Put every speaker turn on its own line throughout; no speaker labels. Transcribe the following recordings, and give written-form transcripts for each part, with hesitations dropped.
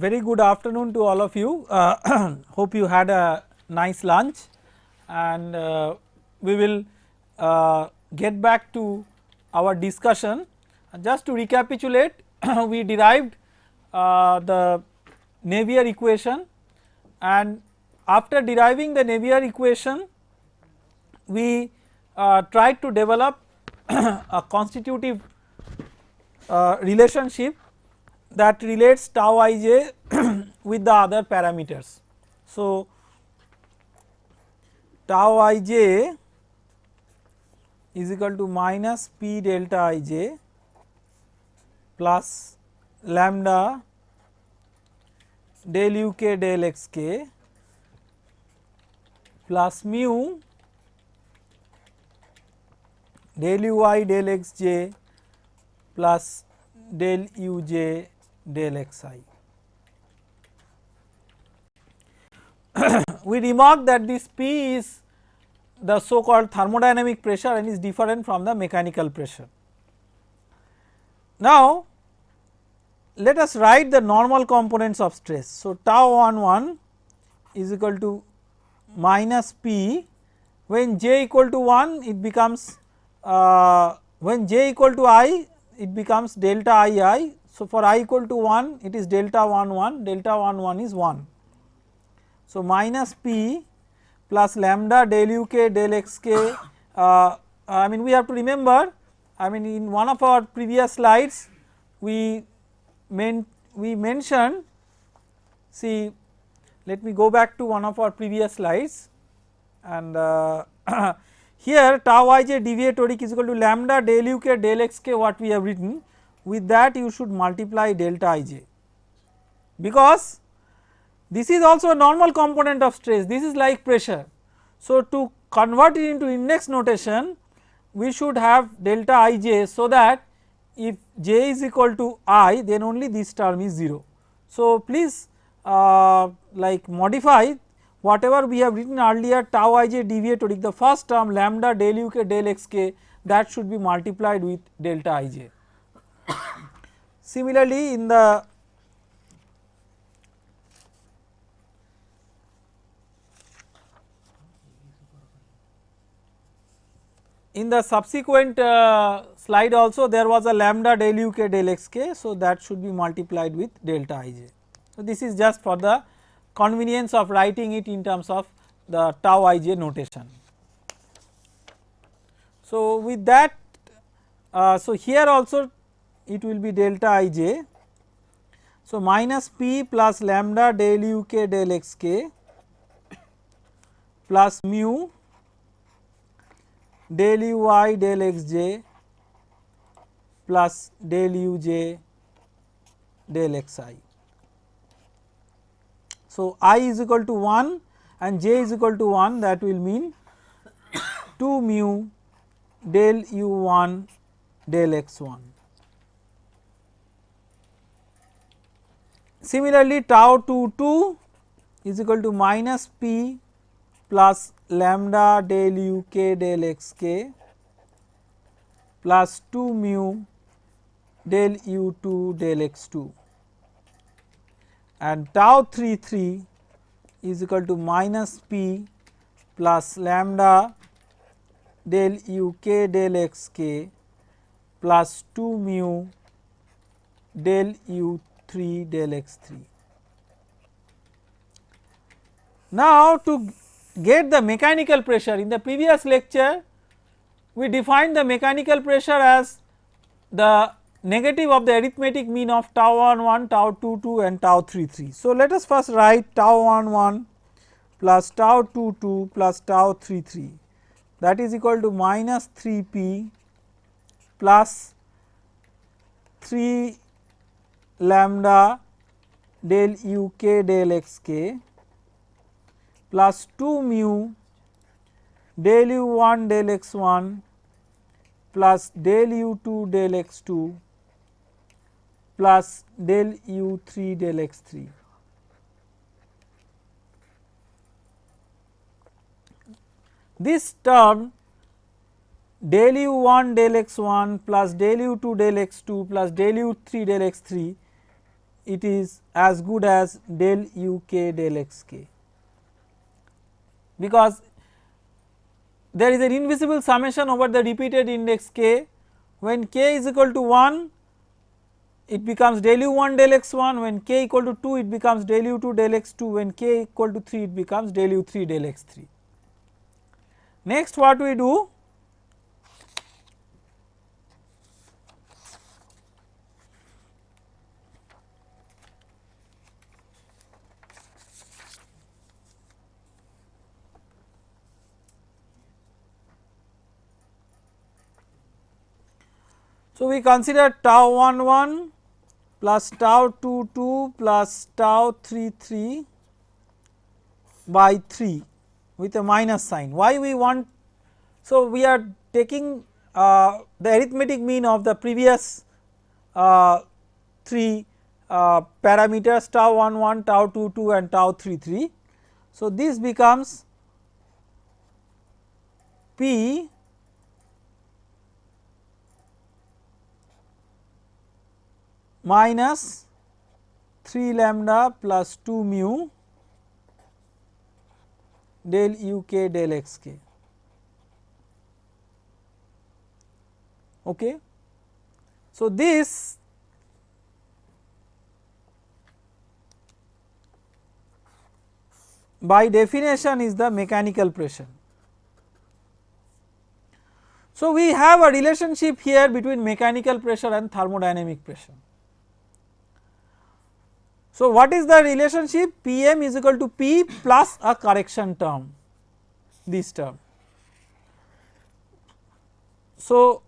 very good afternoon to all of you. Hope you had a nice lunch, and we will get back to our discussion. Just to recapitulate, we derived the Navier equation, and after deriving the Navier equation we tried to develop a constitutive relationship that relates tau ij with the other parameters. So, tau ij is equal to minus p delta ij plus lambda del u k del x k plus mu del u I del x j plus del u j del x I. We remark that this P is the so called thermodynamic pressure and is different from the mechanical pressure. Now, let us write the normal components of stress. So, tau 1 is equal to minus P, when j equal to 1 it becomes when j equal to I it becomes delta I. So, for I equal to 1 it is delta 1 delta 1 is 1. So, minus P plus lambda del u k del x k. I mean we have to remember, I mean in one of our previous slides we mentioned, see, let me go back to one of our previous slides, and here tau ij dV toric is equal to lambda del u k del x k, what we have written. With that you should multiply delta ij, because this is also a normal component of stress, this is like pressure. So, to convert it into index notation we should have delta ij, so that if j is equal to I then only this term is 0. So, please like modify whatever we have written earlier tau ij dV toric, the first term lambda del u k del x k, that should be multiplied with delta ij. Similarly, in the subsequent slide also there was a lambda del u k del x k, so that should be multiplied with delta ij. So, this is just for the convenience of writing it in terms of the tau ij notation. So, with that so here also it will be delta ij. So, minus p plus lambda del u k del x k plus mu del u I del x j plus del u j del x I. So, I is equal to 1 and j is equal to 1, that will mean 2 mu del u 1 del x 1. Similarly, tau 2 is equal to minus p plus lambda del u k del x k plus 2 mu del u 2 del x 2, and tau 3 is equal to minus p plus lambda del u k del x k plus 2 mu del u 3 del x 3. Now, to get the mechanical pressure, in the previous lecture we defined the mechanical pressure as the negative of the arithmetic mean of tau 1 tau 2 and tau 3. So, let us first write tau 1 plus tau 2 plus tau 3, that is equal to minus 3 p plus 3 lambda del u k del x k plus 2 mu del u 1 del x 1 plus del u 2 del x 2 plus del u 3 del x 3. This term del u 1 del x 1 plus del u 2 del x 2 plus del u 3 del x 3 it is as good as del u k del x k, because there is an invisible summation over the repeated index k. When k is equal to 1, it becomes del u 1 del x 1, when k equal to 2 it becomes del u 2 del x 2, when k equal to 3 it becomes del u 3 del x 3. Next what we do, so we consider tau 1 1 plus tau 2 2 plus tau 3 3 by 3 with a minus sign. Why we want? So, we are taking the arithmetic mean of the previous 3 parameters tau 1 1, tau 2 2 and tau 3 3. So, this becomes P minus 3 lambda plus 2 mu del u k del x k. Okay. So, this by definition is the mechanical pressure. So, we have a relationship here between mechanical pressure and thermodynamic pressure. So, what is the relationship? P m is equal to P plus a correction term, this term. So,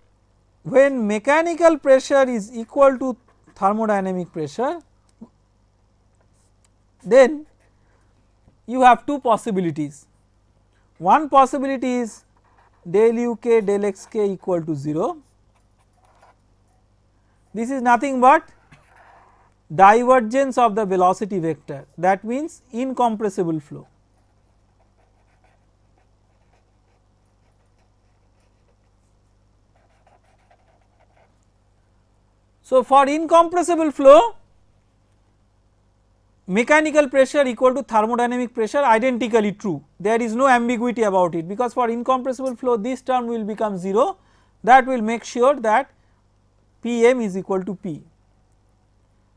when mechanical pressure is equal to thermodynamic pressure, then you have two possibilities. One possibility is del u k del x k equal to 0. This is nothing but divergence of the velocity vector, that means incompressible flow. So, for incompressible flow, mechanical pressure equal to thermodynamic pressure identically true, there is no ambiguity about it, because for incompressible flow this term will become 0, that will make sure that P m is equal to P.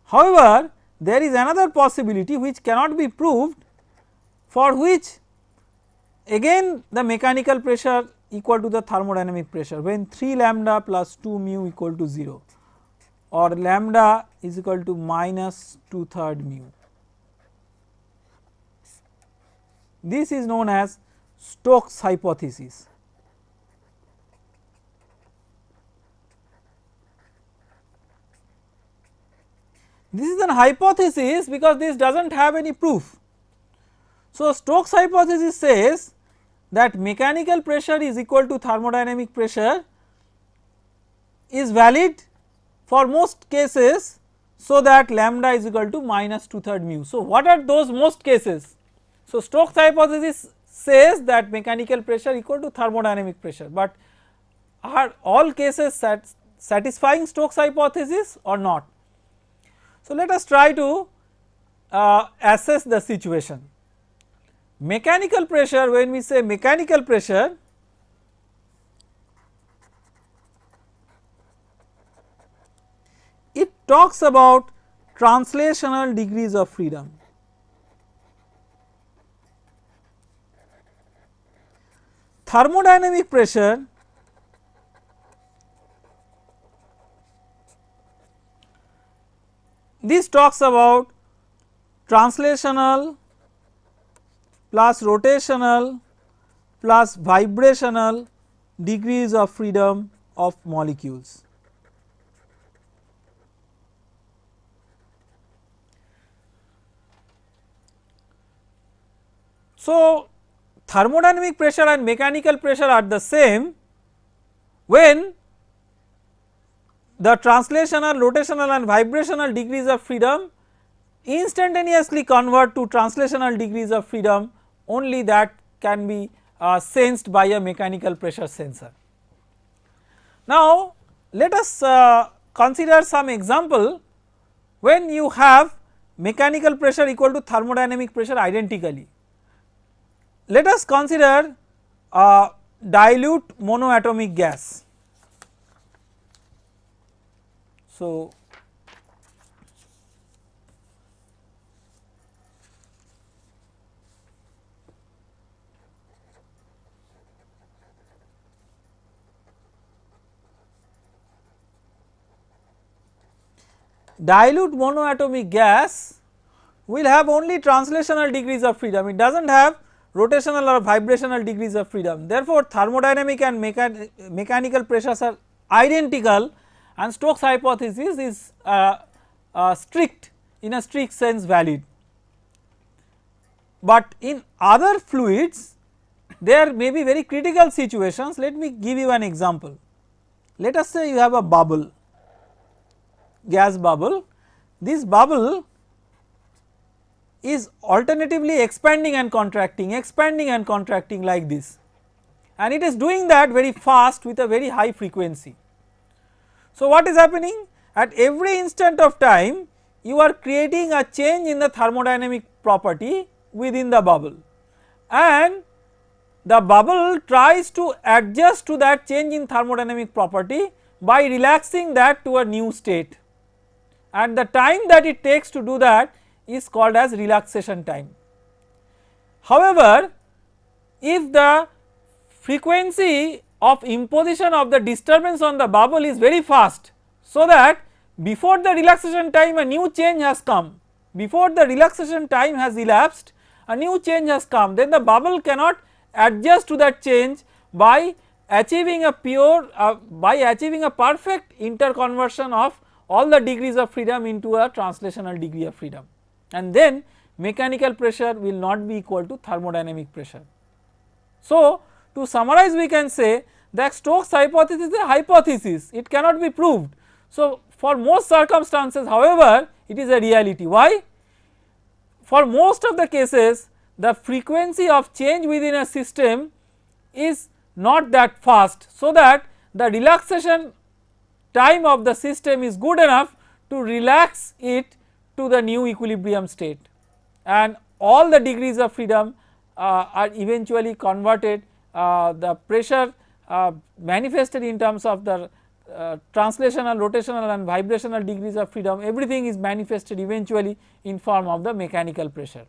However, there is another possibility which cannot be proved, for which again the mechanical pressure equal to the thermodynamic pressure, when 3 lambda plus 2 mu equal to 0 or lambda is equal to minus 2/3 mu. This is known as Stokes hypothesis. This is an hypothesis because this does not have any proof. So, Stokes hypothesis says that mechanical pressure is equal to thermodynamic pressure is valid for most cases, so that lambda is equal to minus 2/3 mu. So, what are those most cases? So, Stokes hypothesis says that mechanical pressure equal to thermodynamic pressure, but are all cases satisfying Stokes hypothesis or not? So, let us try to assess the situation. Mechanical pressure, when we say mechanical pressure, it talks about translational degrees of freedom. Thermodynamic pressure this talks about translational plus rotational plus vibrational degrees of freedom of molecules. So, thermodynamic pressure and mechanical pressure are the same when the translational, rotational and vibrational degrees of freedom instantaneously convert to translational degrees of freedom, only that can be sensed by a mechanical pressure sensor. Now, let us consider some example when you have mechanical pressure equal to thermodynamic pressure identically. Let us consider a dilute monoatomic gas. So, dilute monoatomic gas will have only translational degrees of freedom, it does not have rotational or vibrational degrees of freedom. Therefore, thermodynamic and mechanical pressures are identical, and Stokes hypothesis is strict, in a strict sense valid. But in other fluids there may be very critical situations. Let me give you an example. Let us say you have a bubble, gas bubble. This bubble is alternatively expanding and contracting like this, and it is doing that very fast with a very high frequency. So, what is happening? At every instant of time you are creating a change in the thermodynamic property within the bubble, and the bubble tries to adjust to that change in thermodynamic property by relaxing that to a new state, and the time that it takes to do that is called as relaxation time. However, if the frequency of imposition of the disturbance on the bubble is very fast, so that before the relaxation time a new change has come, before the relaxation time has elapsed a new change has come, then the bubble cannot adjust to that change by achieving a perfect interconversion of all the degrees of freedom into a translational degree of freedom, and then mechanical pressure will not be equal to thermodynamic pressure. So, to summarize we can say that Stokes hypothesis is a hypothesis, it cannot be proved. So, for most circumstances however it is a reality. Why? For most of the cases the frequency of change within a system is not that fast, so that the relaxation time of the system is good enough to relax it to the new equilibrium state, and all the degrees of freedom are eventually converted, the pressure manifested in terms of the translational, rotational and vibrational degrees of freedom, everything is manifested eventually in form of the mechanical pressure.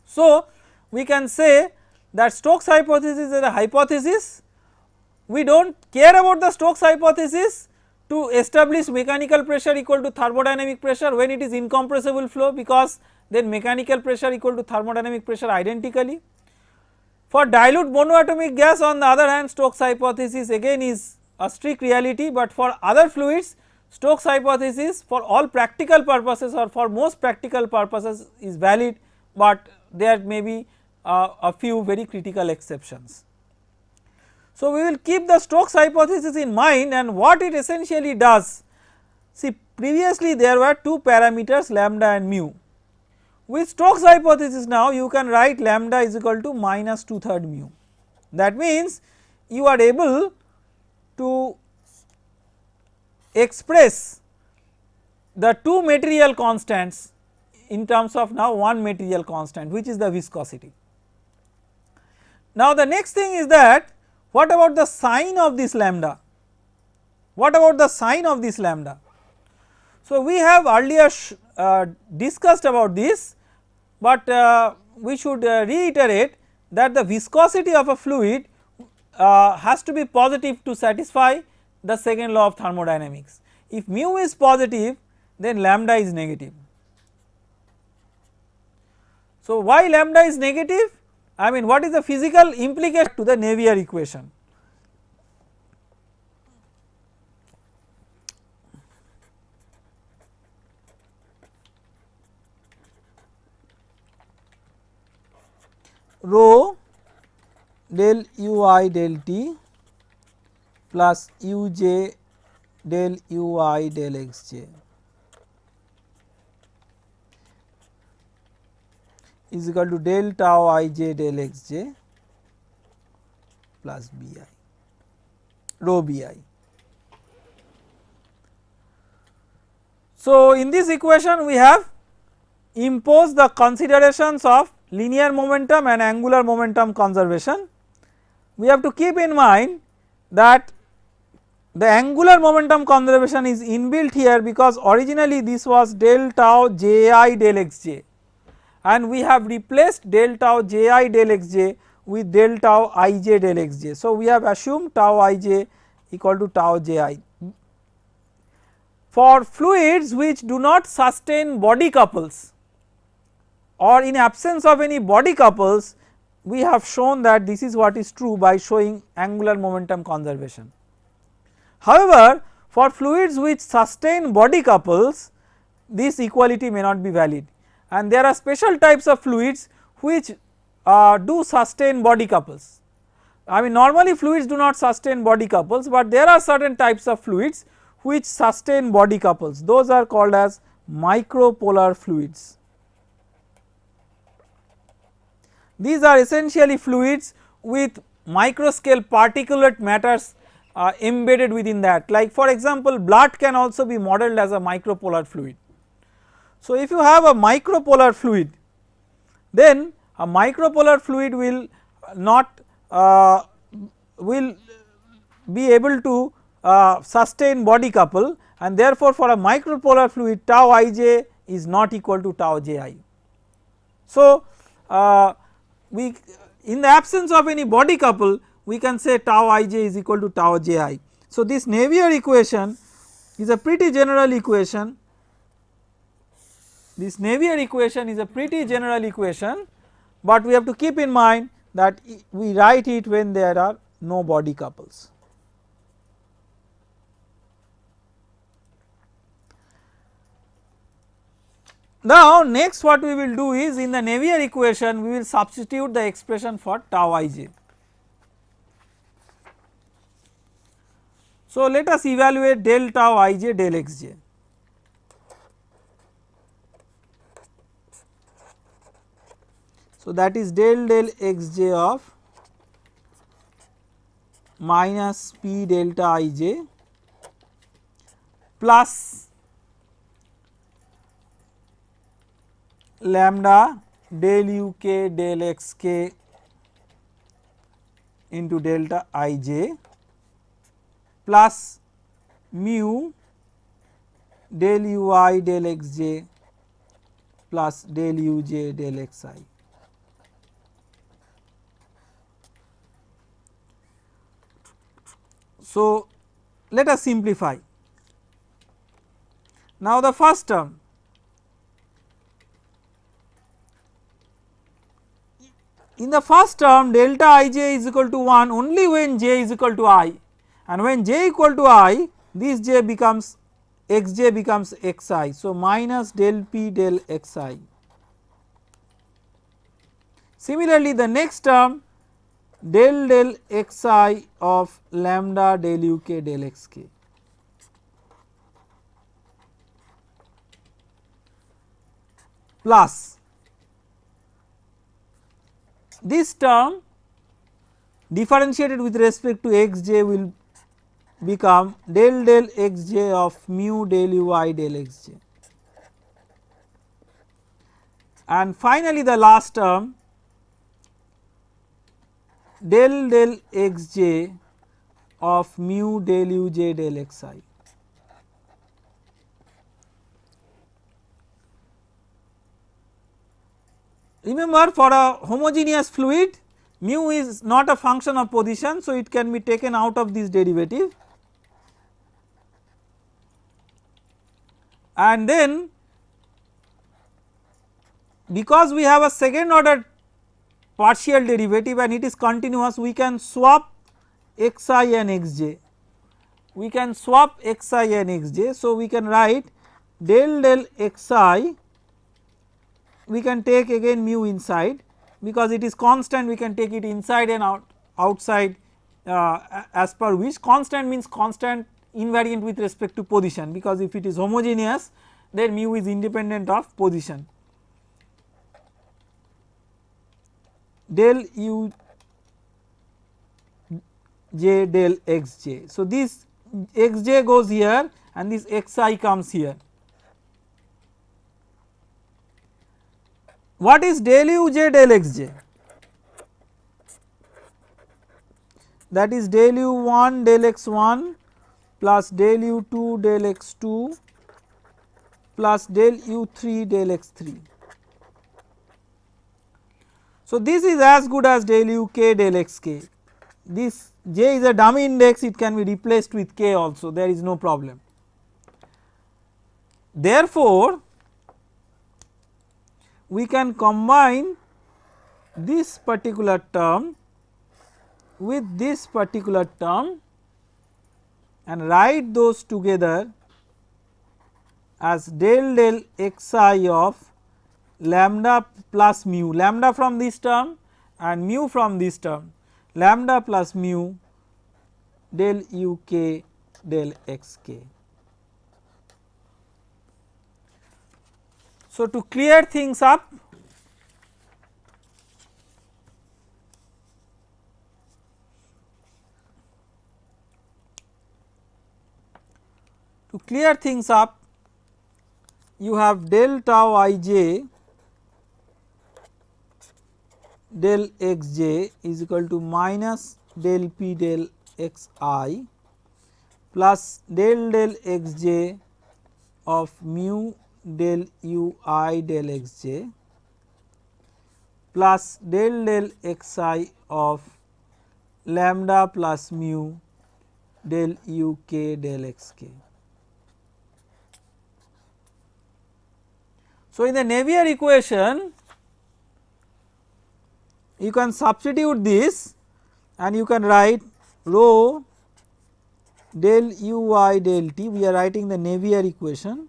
So, we can say that Stokes hypothesis is a hypothesis. We do not care about the Stokes hypothesis to establish mechanical pressure equal to thermodynamic pressure when it is incompressible flow, because then mechanical pressure equal to thermodynamic pressure identically. For dilute monoatomic gas on the other hand, Stokes hypothesis again is a strict reality, but for other fluids Stokes hypothesis for all practical purposes or for most practical purposes is valid, but there may be a few very critical exceptions. So, we will keep the Stokes hypothesis in mind, and what it essentially does. See, previously there were two parameters lambda and mu. With Stokes hypothesis now you can write lambda is equal to minus 2/3 mu. That means you are able to express the two material constants in terms of now one material constant, which is the viscosity. Now, the next thing is that what about the sign of this lambda? What about the sign of this lambda? So, we have earlier discussed about this, but we should reiterate that the viscosity of a fluid has to be positive to satisfy the second law of thermodynamics. If mu is positive, then lambda is negative. So, why lambda is negative? I mean, what is the physical implication to the Navier equation? Rho del ui del t plus uj del ui del xj is equal to del tau ij del xj plus bi, rho bi. So, in this equation we have imposed the considerations of linear momentum and angular momentum conservation. We have to keep in mind that the angular momentum conservation is inbuilt here, because originally this was del tau J I del xj, and we have replaced del tau J I del xj with del tau I j del xj. So, we have assumed tau I j equal to tau J I. For fluids which do not sustain body couples, or in absence of any body couples, we have shown that this is what is true by showing angular momentum conservation. However, for fluids which sustain body couples, this equality may not be valid, and there are special types of fluids which do sustain body couples. I mean, normally fluids do not sustain body couples, but there are certain types of fluids which sustain body couples, those are called as micropolar fluids. These are essentially fluids with microscale particulate matters embedded within that, like for example blood can also be modeled as a micropolar fluid. So, if you have a micropolar fluid, then a micropolar fluid will not will be able to sustain body couple, and therefore, for a micropolar fluid tau I j is not equal to tau J I. So, we in the absence of any body couple, we can say tau I j is equal to tau J I. So, this Navier equation is a pretty general equation. This Navier equation is a pretty general equation, but we have to keep in mind that we write it when there are no body couples. Now, next what we will do is, in the Navier equation we will substitute the expression for tau I j. So, let us evaluate del tau I j del x j. So, that is del x j of minus p delta I j plus lambda del u k del x k into delta I j plus mu del u I del x j plus del u j del x I. So, let us simplify. Now, the first term, in the first term delta I j is equal to 1 only when j is equal to I, and when j equal to I, this j becomes x j becomes x I. So, minus del p del x I. Similarly, the next term del x I of lambda del u k del x k. Plus this term differentiated with respect to x j will become del x j of mu del u I del x j, and finally the last term del x j of mu del u j del x I. Remember, for a homogeneous fluid mu is not a function of position, so it can be taken out of this derivative, and then because we have a second order partial derivative and it is continuous, we can swap x I and x j, we can swap x I and x j. So, we can write del x I, we can take again mu inside, because it is constant we can take it inside and outside as per which. Constant means constant invariant with respect to position, because if it is homogeneous then mu is independent of position. Del u j del x j. So, this x j goes here and this x I comes here. what is del u j del x j? That is del u 1 del x 1 plus del u 2 del x 2 plus del u 3 del x 3. So, this is as good as del u k del x k. This j is a dummy index, it can be replaced with k also, there is no problem. Therefore, we can combine this particular term with this particular term and write those together as del del xi of lambda plus mu, lambda from this term and mu from this term, lambda plus mu del u k del x k. So, to clear things up, you have del tau I j del x j is equal to minus del p del x I plus del del x j of mu del u I del x j plus del del x I of lambda plus mu del u k del x k. So, in the Navier equation you can substitute this and you can write rho del u I del t, we are writing the Navier equation,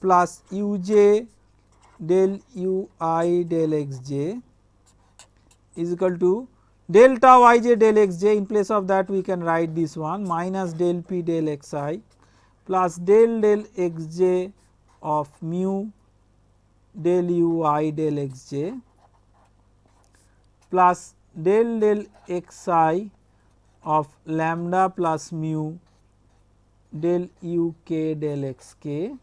plus u j del u I del x j is equal to del tau I j del x j, in place of that we can write this one minus del p del x I plus del del x j of mu del u I del x j plus del del x I of lambda plus mu del u k del x k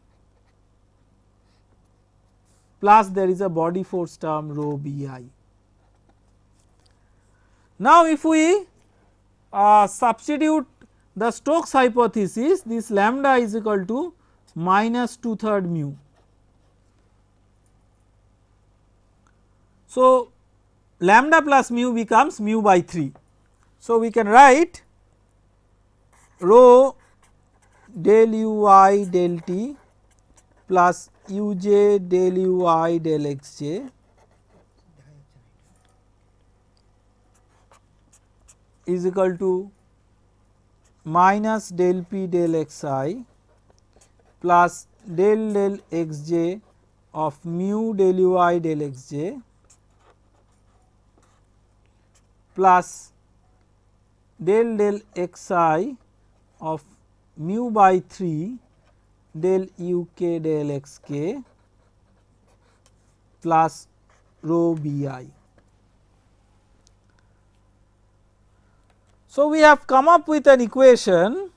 plus there is a body force term rho b I. Now, if we substitute the Stokes hypothesis, this lambda is equal to minus 2/3 mu. So, lambda plus mu becomes mu by 3. So, we can write rho del u I del t plus u j del u I del x j is equal to minus del p del x I plus del del x j of mu del u I del x j plus del del x I of mu by 3 del u k del x k plus rho b I. So, we have come up with an equation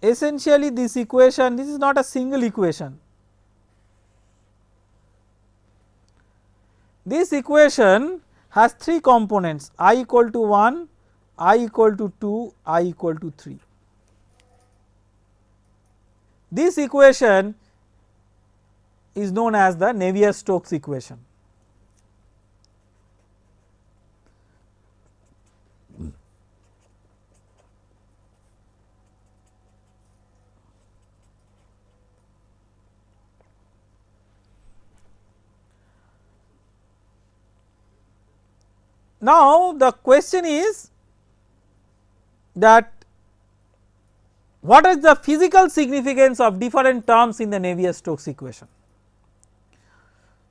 essentially this equation, this is not a single equation. This equation has 3 components, I equal to 1, I equal to 2, I equal to 3. This equation is known as the Navier-Stokes equation. Now, the question is that what is the physical significance of different terms in the Navier-Stokes equation.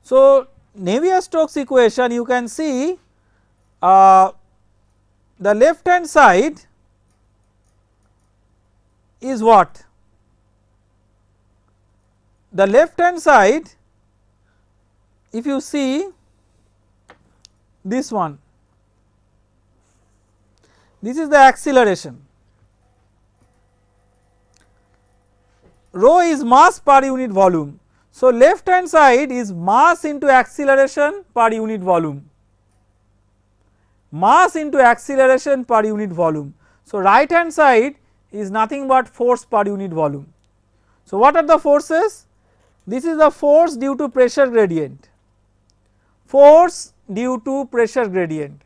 So, Navier-Stokes equation you can see the left hand side is what? The left hand side, if you see this one, this is the acceleration, rho is mass per unit volume. So, left hand side is mass into acceleration per unit volume, mass into acceleration per unit volume. So, right hand side is nothing but force per unit volume. So, what are the forces? This is the force due to pressure gradient, force due to pressure gradient.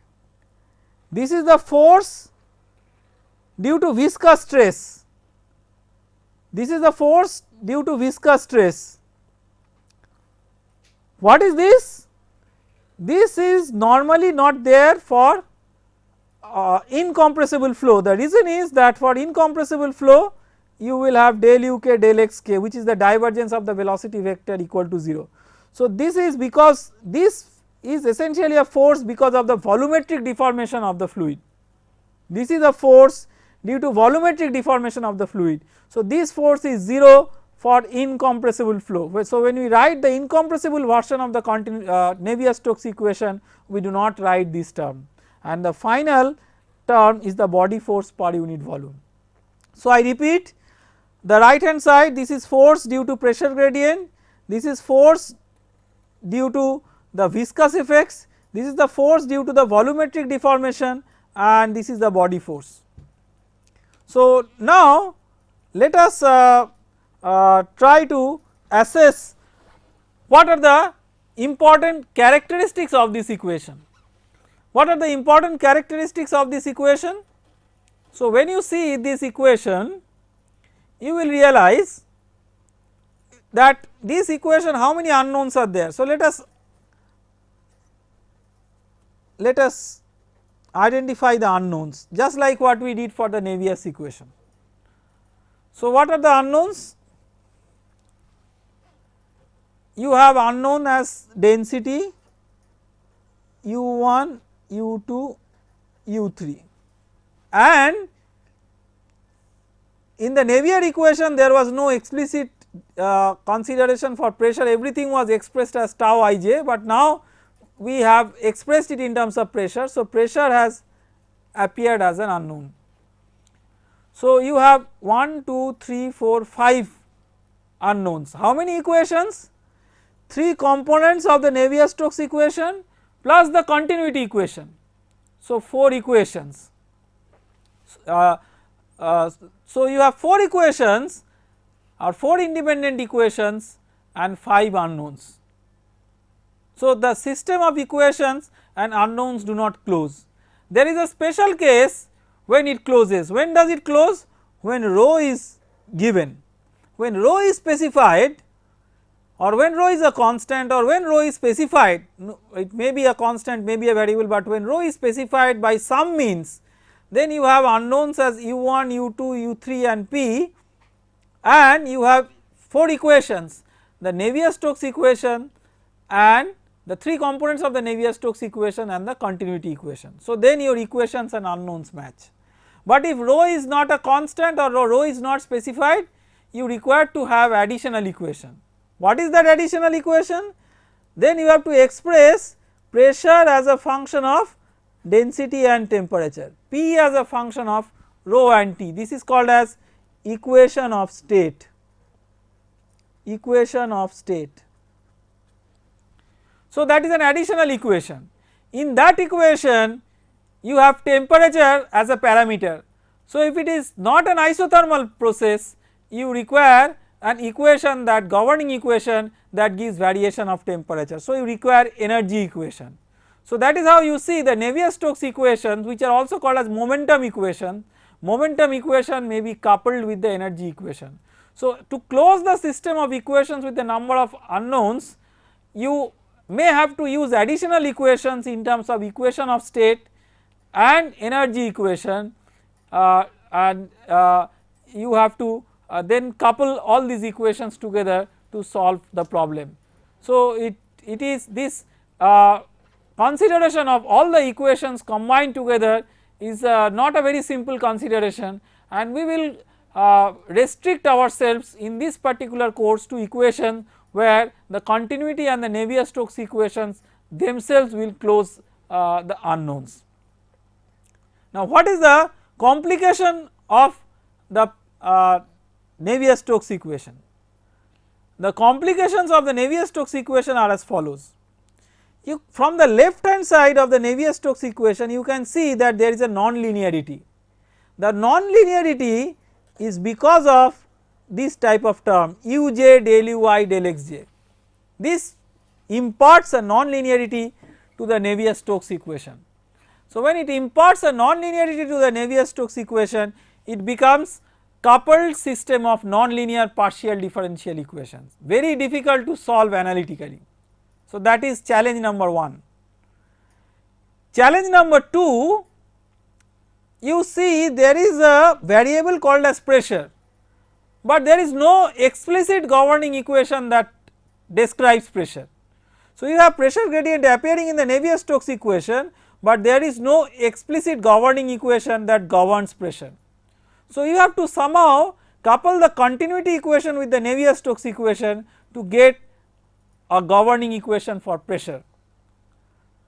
This is the force due to viscous stress, this is the force due to viscous stress. What is this? This is normally not there for incompressible flow. The reason is that for incompressible flow you will have del u k del x k, which is the divergence of the velocity vector equal to 0. So, this is because this is essentially a force because of the volumetric deformation of the fluid. This is a force due to volumetric deformation of the fluid. So, this force is 0 for incompressible flow. So, when we write the incompressible version of the Navier-Stokes equation, we do not write this term, and the final term is the body force per unit volume. So, I repeat, the right hand side, this is force due to pressure gradient, this is force due to the viscous effects, this is the force due to the volumetric deformation, and this is the body force. So, now let us try to assess what are the important characteristics of this equation. What are the important characteristics of this equation? So, when you see this equation, you will realize that this equation, how many unknowns are there. So, let us identify the unknowns, just like what we did for the Navier's equation. So, what are the unknowns? You have unknown as density u1, u2, u3, and in the Navier equation there was no explicit consideration for pressure, everything was expressed as tau ij, but now we have expressed it in terms of pressure. So, pressure has appeared as an unknown. So, you have 1, 2, 3, 4, 5 unknowns. How many equations? 3 components of the Navier-Stokes equation plus the continuity equation. So, 4 equations. So, you have 4 equations or 4 independent equations and 5 unknowns. So, the system of equations and unknowns do not close. There is a special case when it closes. When does it close? When rho is given. When rho is specified, or when rho is a constant, or when rho is specified, it may be a constant, may be a variable, but when rho is specified by some means, then you have unknowns as u1, u2, u3 and p, and you have 4 equations, the Navier-Stokes equation and the 3 components of the Navier-Stokes equation and the continuity equation. So, then your equations and unknowns match. But if rho is not a constant or rho is not specified, you require to have additional equation. What is that additional equation? Then you have to express pressure as a function of density and temperature, P as a function of rho and T. This is called as equation of state, equation of state. So, that is an additional equation. In that equation you have temperature as a parameter. So, if it is not an isothermal process, you require an equation, that governing equation that gives variation of temperature. So, you require energy equation. So, that is how you see the Navier-Stokes equations, which are also called as momentum equation. Momentum equation may be coupled with the energy equation. So, to close the system of equations with the number of unknowns, you may have to use additional equations in terms of equation of state and energy equation, and you have to then couple all these equations together to solve the problem. So, it is this consideration of all the equations combined together is not a very simple consideration, and we will restrict ourselves in this particular course to equations where the continuity and the Navier-Stokes equations themselves will close the unknowns. Now, what is the complication of the Navier-Stokes equation. The complications of the Navier-Stokes equation are as follows. From the left hand side of the Navier-Stokes equation you can see that there is a non-linearity. The non-linearity is because of this type of term uj del uy del xj. This imparts a non-linearity to the Navier-Stokes equation. So, when it imparts a non-linearity to the Navier-Stokes equation, it becomes coupled system of non-linear partial differential equations, very difficult to solve analytically. So, that is challenge number 1. Challenge number 2, you see there is a variable called as pressure, but there is no explicit governing equation that describes pressure. So, you have pressure gradient appearing in the Navier-Stokes equation, but there is no explicit governing equation that governs pressure. So, you have to somehow couple the continuity equation with the Navier-Stokes equation to get a governing equation for pressure.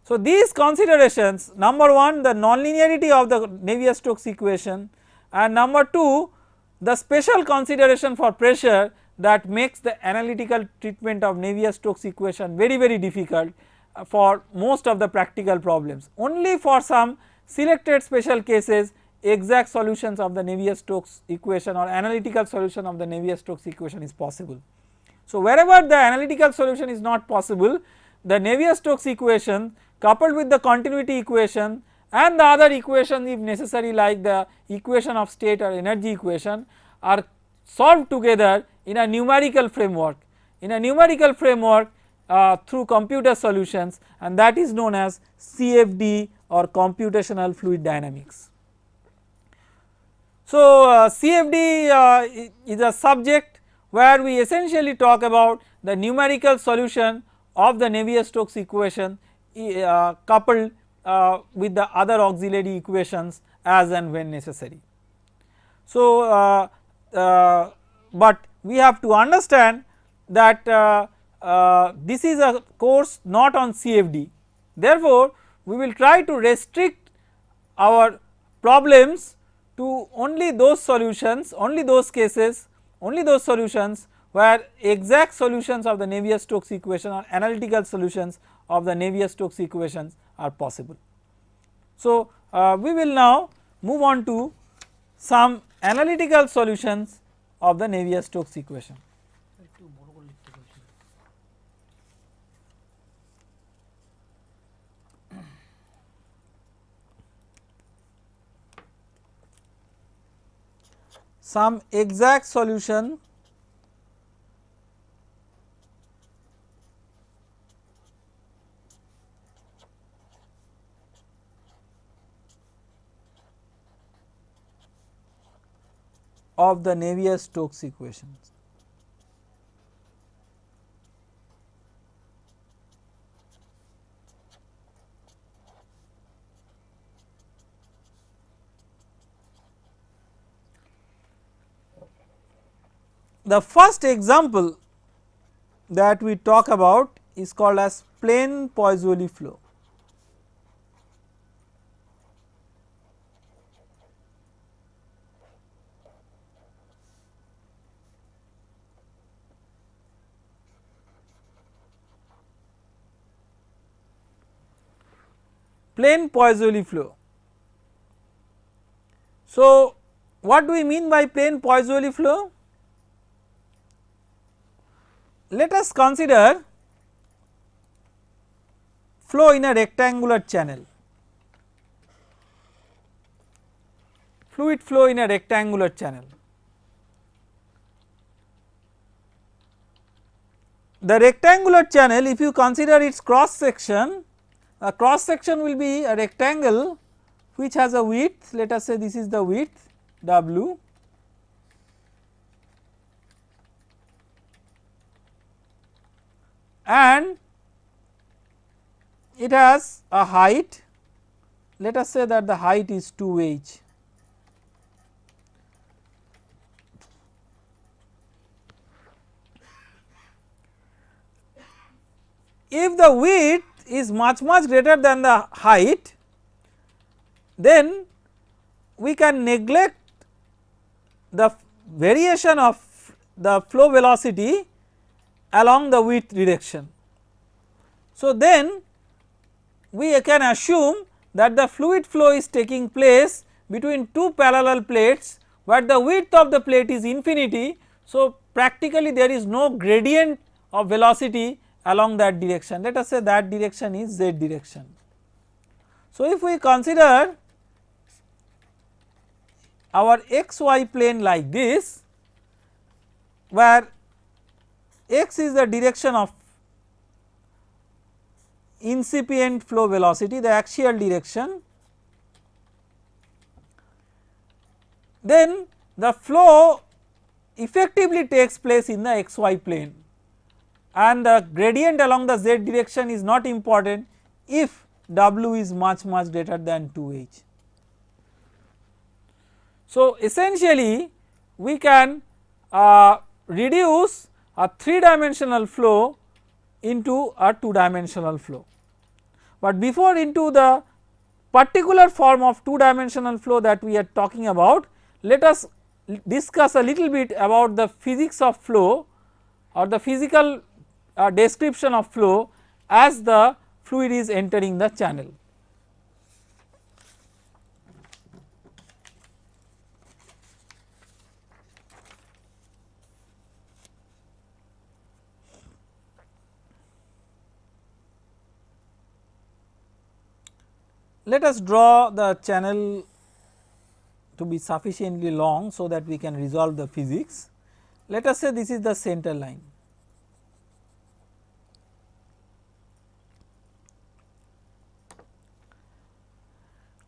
So, these considerations, number 1 the non-linearity of the Navier-Stokes equation, and number 2 the special consideration for pressure that makes the analytical treatment of Navier-Stokes equation very difficult for most of the practical problems. Only for some selected special cases exact solutions of the Navier-Stokes equation or analytical solution of the Navier-Stokes equation is possible. So, wherever the analytical solution is not possible, the Navier-Stokes equation coupled with the continuity equation and the other equation if necessary like the equation of state or energy equation are solved together in a numerical framework, through computer solutions, and that is known as CFD or computational fluid dynamics. So, CFD is a subject where we essentially talk about the numerical solution of the Navier-Stokes equation coupled with the other auxiliary equations as and when necessary. So, but we have to understand that this is a course not on CFD. Therefore, we will try to restrict our problems to only those solutions, only those cases, only those solutions where exact solutions of the Navier-Stokes equation or analytical solutions of the Navier-Stokes equations are possible. So, we will now move on to some analytical solutions of the Navier-Stokes equation. Some exact solution of the Navier-Stokes equations. The first example that we talk about is called as plane Poiseuille flow. Plane Poiseuille flow. So, what do we mean by plane Poiseuille flow? Let us consider flow in a rectangular channel, fluid flow in a rectangular channel. The rectangular channel, if you consider its cross section, a cross section will be a rectangle which has a width, let us say this is the width W, and it has a height, let us say that the height is 2h. If the width is much greater than the height, then we can neglect the variation of the flow velocity along the width direction. So, then we can assume that the fluid flow is taking place between two parallel plates where the width of the plate is infinity. So, practically there is no gradient of velocity along that direction, let us say that direction is z direction. So, if we consider our xy plane like this, where x is the direction of incipient flow velocity, the axial direction, then the flow effectively takes place in the xy plane and the gradient along the z direction is not important if W is much greater than 2h. So, essentially we can reduce a 3-dimensional flow into a 2-dimensional flow, but before into the particular form of 2-dimensional flow that we are talking about, let us discuss a little bit about the physics of flow or the physical description of flow as the fluid is entering the channel. Let us draw the channel to be sufficiently long so that we can resolve the physics. Let us say this is the center line.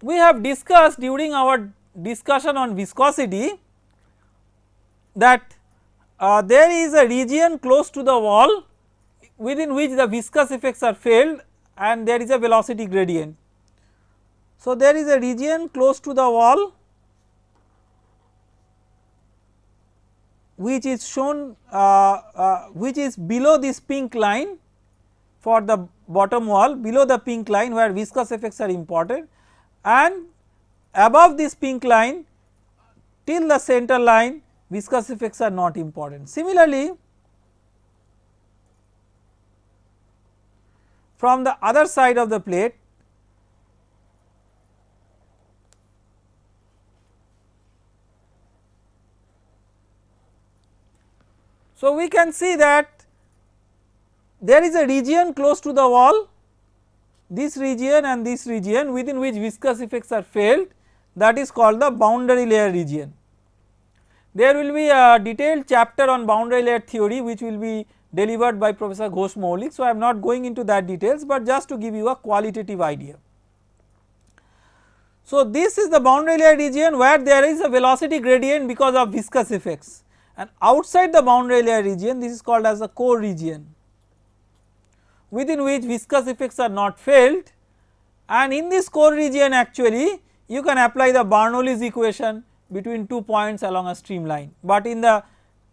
We have discussed during our discussion on viscosity that there is a region close to the wall within which the viscous effects are felt and there is a velocity gradient. So, there is a region close to the wall which is shown which is below this pink line for the bottom wall, below the pink line where viscous effects are important, and above this pink line till the center line viscous effects are not important. Similarly, from the other side of the plate, so we can see that there is a region close to the wall, this region and this region within which viscous effects are felt, that is called the boundary layer region. There will be a detailed chapter on boundary layer theory which will be delivered by Professor Ghosh Maulik. So, I am not going into that details, but just to give you a qualitative idea. So, this is the boundary layer region where there is a velocity gradient because of viscous effects, and outside the boundary layer region this is called as the core region within which viscous effects are not felt, and in this core region actually you can apply the Bernoulli's equation between 2 points along a streamline, but in the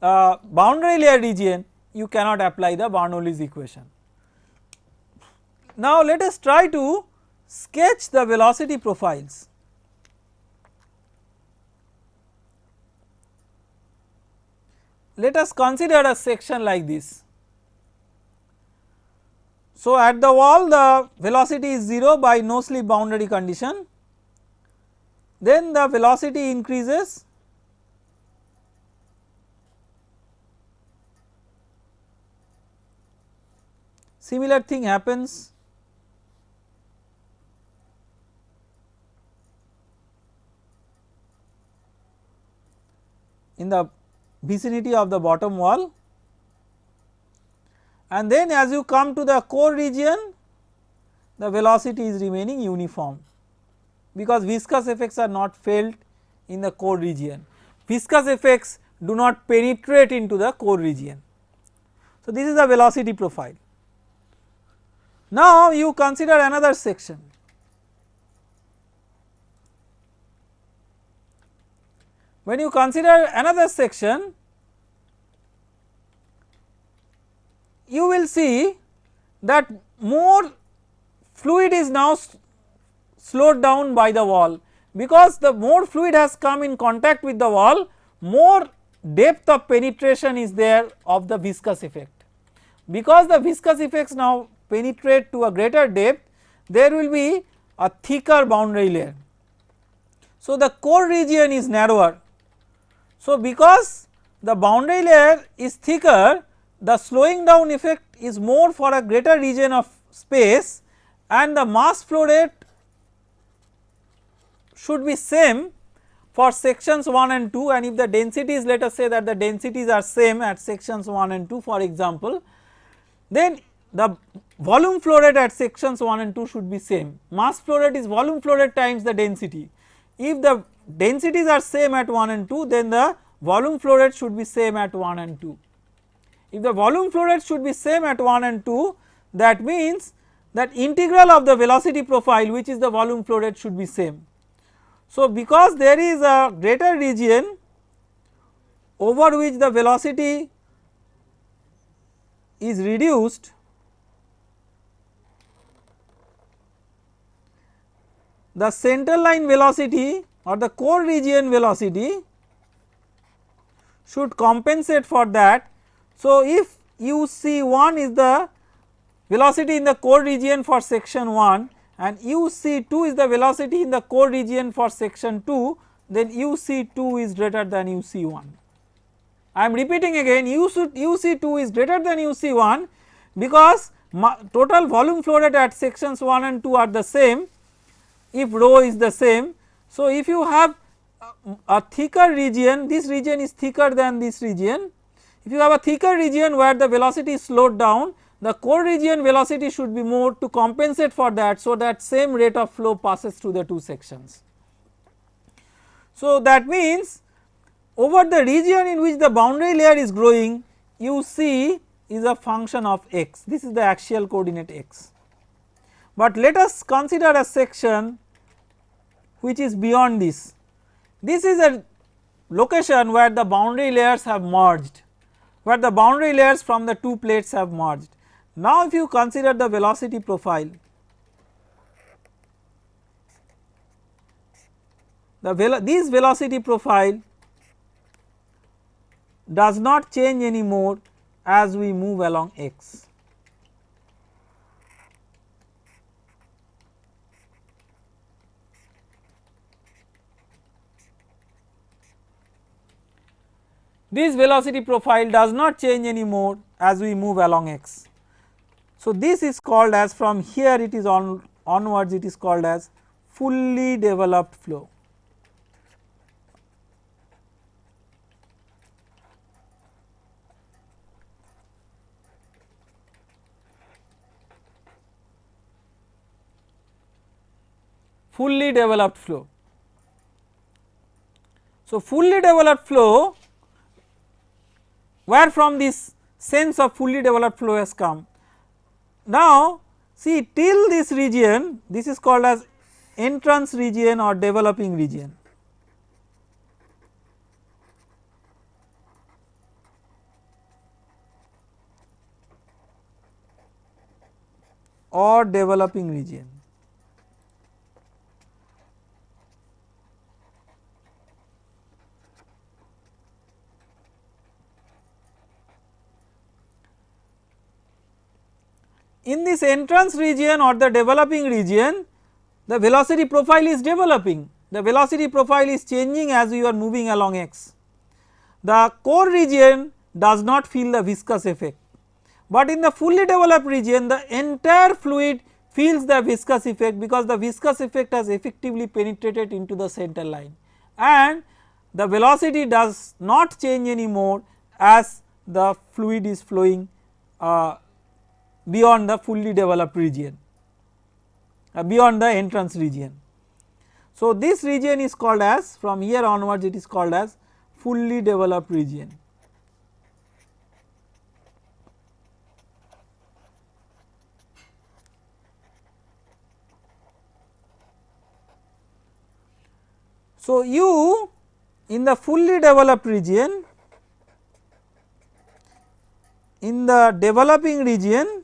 boundary layer region you cannot apply the Bernoulli's equation. Now, let us try to sketch the velocity profiles. Let us consider a section like this. So, at the wall the velocity is 0 by no slip boundary condition, then the velocity increases similar thing happens in the vicinity of the bottom wall, and then as you come to the core region the velocity is remaining uniform because viscous effects are not felt in the core region. Viscous effects do not penetrate into the core region. So, this is the velocity profile. Now, you consider another section. When you consider another section, you will see that more fluid is now slowed down by the wall, because the more fluid has come in contact with the wall, more depth of penetration is there of the viscous effect. Because the viscous effects now penetrate to a greater depth, there will be a thicker boundary layer. So, the core region is narrower. So, because the boundary layer is thicker, the slowing down effect is more for a greater region of space, and the mass flow rate should be same for sections 1 and 2, and if the densities, let us say that the densities are same at sections 1 and 2 for example, then the volume flow rate at sections 1 and 2 should be same. Mass flow rate is volume flow rate times the density. If the densities are same at 1 and 2, then the volume flow rate should be same at 1 and 2. If the volume flow rate should be same at 1 and 2, that means that integral of the velocity profile, which is the volume flow rate, should be same. So, because there is a greater region over which the velocity is reduced, the center line velocity or the core region velocity should compensate for that. So, if uc1 is the velocity in the core region for section 1 and uc2 is the velocity in the core region for section 2, then uc2 is greater than uc1. I am repeating again, uc2 is greater than uc1 because total volume flow rate at sections 1 and 2 are the same if rho is the same. So, if you have a thicker region, this region is thicker than this region. If you have a thicker region where the velocity is slowed down, the core region velocity should be more to compensate for that, so that same rate of flow passes through the two sections. So, that means over the region in which the boundary layer is growing, uc is a function of x, this is the axial coordinate x. But let us consider a section which is beyond this. This is a location where the boundary layers have merged, where the boundary layers from the two plates have merged. Now, if you consider the velocity profile, this velocity profile does not change anymore as we move along x. This velocity profile does not change anymore as we move along x. So, this is called as, from here it is onwards, it is called as fully developed flow. Fully developed flow. So, fully developed flow, where from this sense of fully developed flow has come. Now, see, till this region, this is called as entrance region or developing region. Or developing region. In this entrance region or the developing region, the velocity profile is developing, the velocity profile is changing as you are moving along x. The core region does not feel the viscous effect, but in the fully developed region the entire fluid feels the viscous effect, because the viscous effect has effectively penetrated into the center line, and the velocity does not change anymore as the fluid is flowing beyond the fully developed region, beyond the entrance region. So, this region is called as, from here onwards it is called as fully developed region. So, u in the fully developed region, in the developing region,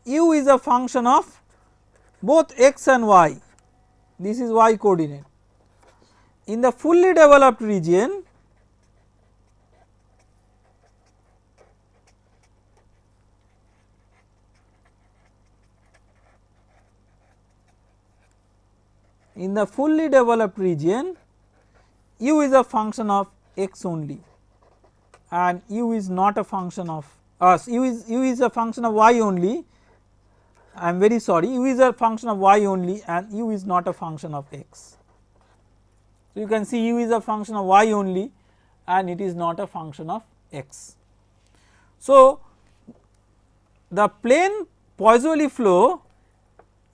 u is a function of both x and y, this is y coordinate. In the fully developed region, u is a function of x only and u is not a function of u is a function of y only, I am very sorry, u is a function of y only and u is not a function of x. So, you can see u is a function of y only and it is not a function of x. So, the plane Poiseuille flow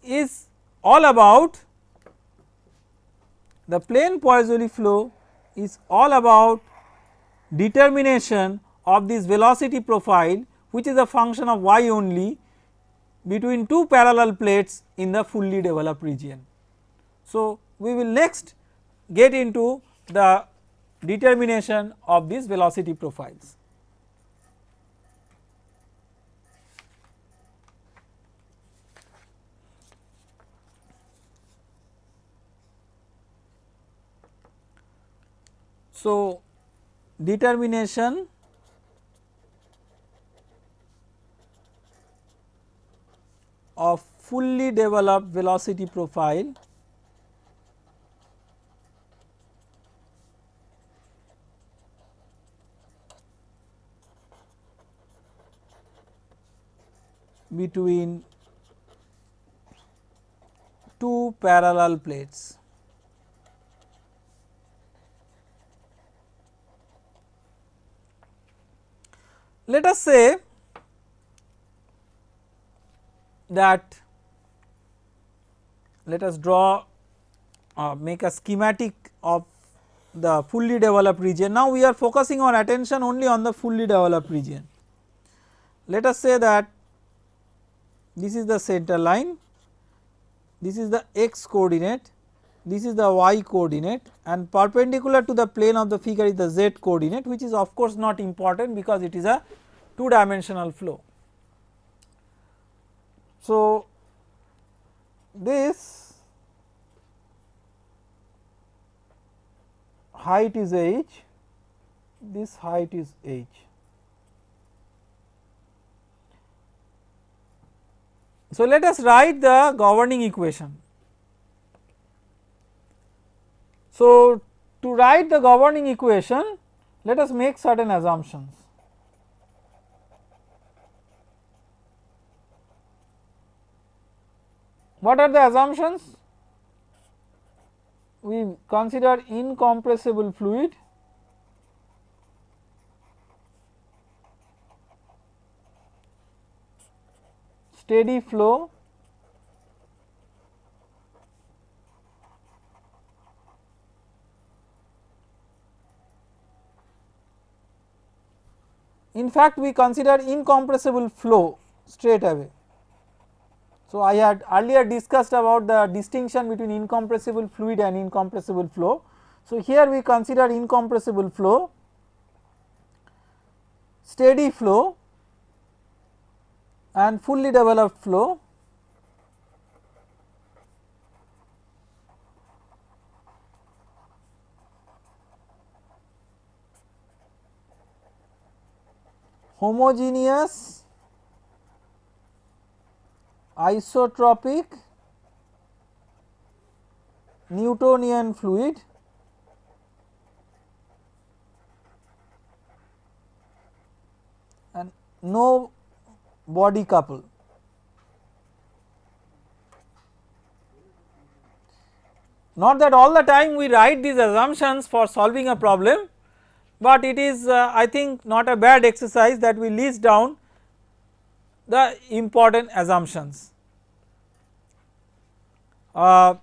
is all about determination of this velocity profile which is a function of y only between two parallel plates in the fully developed region. So, we will next get into the determination of these velocity profiles. So, determination of fully developed velocity profile between two parallel plates. Let us say that let us draw make a schematic of the fully developed region. Now, we are focusing our attention only on the fully developed region. Let us say that this is the center line, this is the x coordinate, this is the y coordinate and perpendicular to the plane of the figure is the z coordinate, which is of course not important because it is a two dimensional flow. So, this height is h, this height is h. So, let us write the governing equation. So, to write the governing equation, let us make certain assumptions. What are the assumptions? We consider incompressible fluid, steady flow, in fact we consider incompressible flow straight away. So, I had earlier discussed about the distinction between incompressible fluid and incompressible flow. So, here we consider incompressible flow, steady flow and fully developed flow. Homogeneous, isotropic, Newtonian fluid and no body couple. Not that all the time we write these assumptions for solving a problem, but it is I think not a bad exercise that we list down the important assumptions. Now,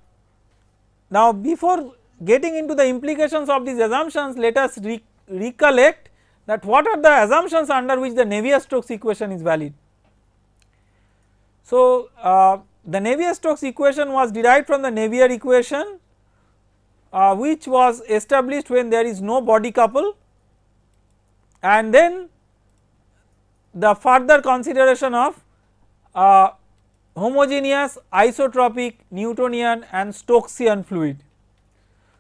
before getting into the implications of these assumptions, let us recollect that what are the assumptions under which the Navier-Stokes equation is valid. So, the Navier-Stokes equation was derived from the Navier equation which was established when there is no body couple, and then the further consideration of homogeneous, isotropic, Newtonian and Stokesian fluid.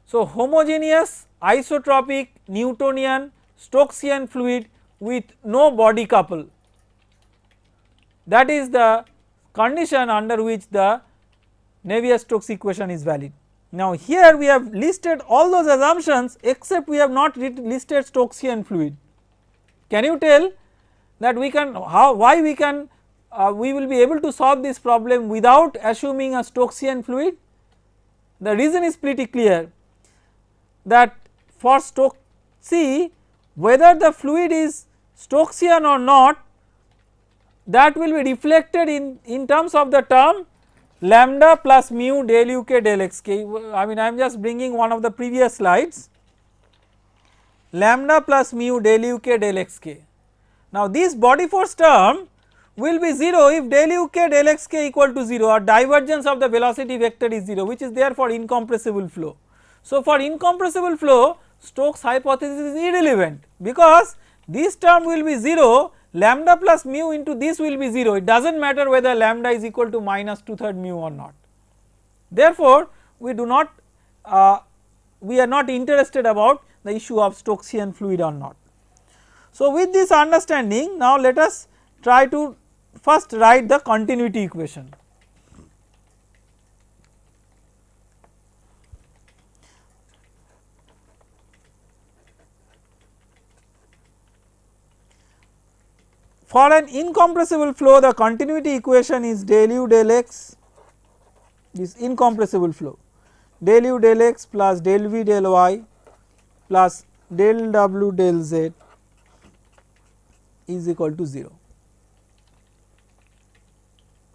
So, homogeneous, isotropic, Newtonian, Stokesian fluid with no body couple, that is the condition under which the Navier-Stokes equation is valid. Now, here we have listed all those assumptions except we have not listed Stokesian fluid. Can you tell that we can why we can we will be able to solve this problem without assuming a Stokesian fluid? The reason is pretty clear, that for see whether the fluid is Stokesian or not, that will be reflected in terms of the term lambda plus mu del u k del x k. I mean, I am just bringing one of the previous slides, lambda plus mu del u k del x k. Now, this body force term will be 0 if del u k del x k equal to 0 or divergence of the velocity vector is 0, which is there for incompressible flow. So, for incompressible flow, Stokes hypothesis is irrelevant, because this term will be 0, lambda plus mu into this will be 0, it does not matter whether lambda is equal to minus 2/3 mu or not. Therefore, we do not we are not interested about the issue of Stokesian fluid or not. So, with this understanding, now let us try to first write the continuity equation. For an incompressible flow, the continuity equation is del u del x, this incompressible flow, del u del x plus del v del y plus del w del z is equal to 0.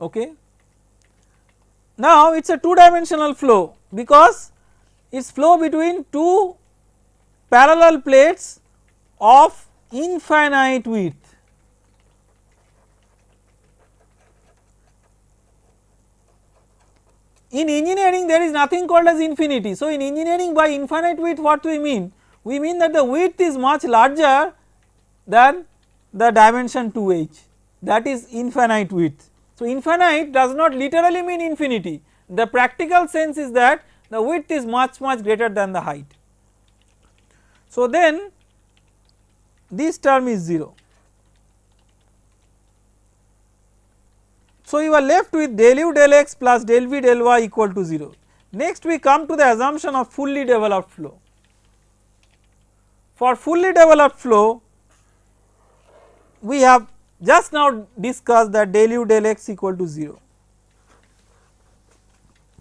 Okay. Now, it is a 2-dimensional flow, because it is flow between two parallel plates of infinite width. In engineering there is nothing called as infinity. So, in engineering by infinite width what do we mean? We mean that the width is much larger than the dimension 2h, that is infinite width. So, infinite does not literally mean infinity, the practical sense is that the width is much greater than the height. So, then this term is 0. So, you are left with del u del x plus del v del y equal to 0. Next we come to the assumption of fully developed flow. For fully developed flow, we have just now discussed that del u del x equal to 0,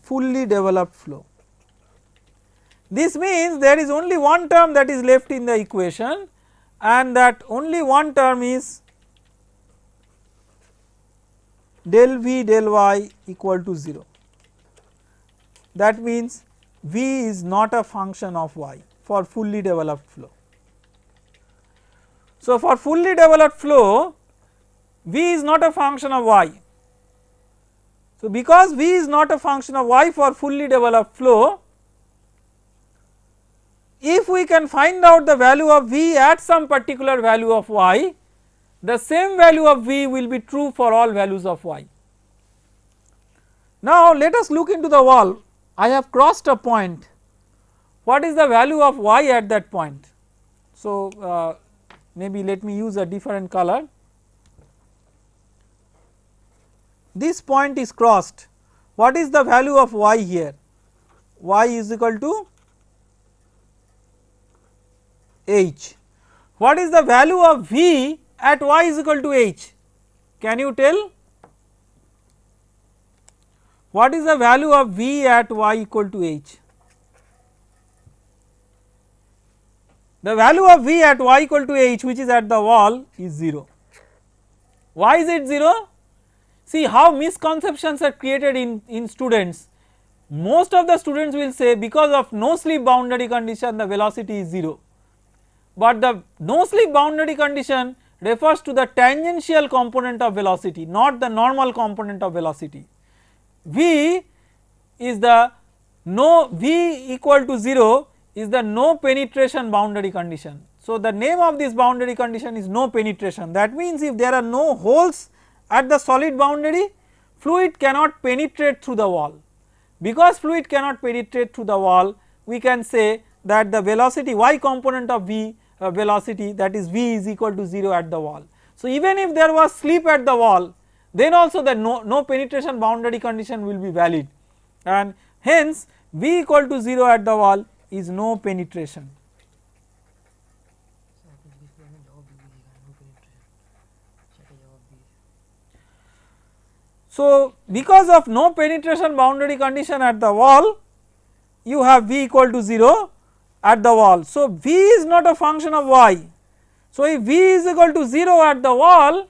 fully developed flow. This means there is only one term that is left in the equation, and that only one term is del v del y equal to 0. That means v is not a function of y for fully developed flow. So, for fully developed flow, v is not a function of y. So, because v is not a function of y for fully developed flow, if we can find out the value of v at some particular value of y, the same value of v will be true for all values of y. Now, let us look into the wall. I have crossed a point. What is the value of y at that point? So, maybe let me use a different color. This point is crossed. What is the value of y here? Y is equal to h. What is the value of v at y is equal to h? Can you tell? What is the value of v at y equal to h? The value of v at y equal to h, which is at the wall, is 0. Why is it 0? See how misconceptions are created in students. Most of the students will say because of no slip boundary condition the velocity is 0, but the no slip boundary condition refers to the tangential component of velocity, not the normal component of velocity. V is the v equal to 0 is the no penetration boundary condition. So, the name of this boundary condition is no penetration. That means if there are no holes at the solid boundary, fluid cannot penetrate through the wall. Because fluid cannot penetrate through the wall, we can say that the velocity y component of v velocity, that is v is equal to 0 at the wall. So even if there was slip at the wall, then also the no penetration boundary condition will be valid, and hence v equal to 0 at the wall is no penetration. So because of no penetration boundary condition at the wall, you have v equal to 0 at the wall. So v is not a function of y. So if v is equal to 0 at the wall,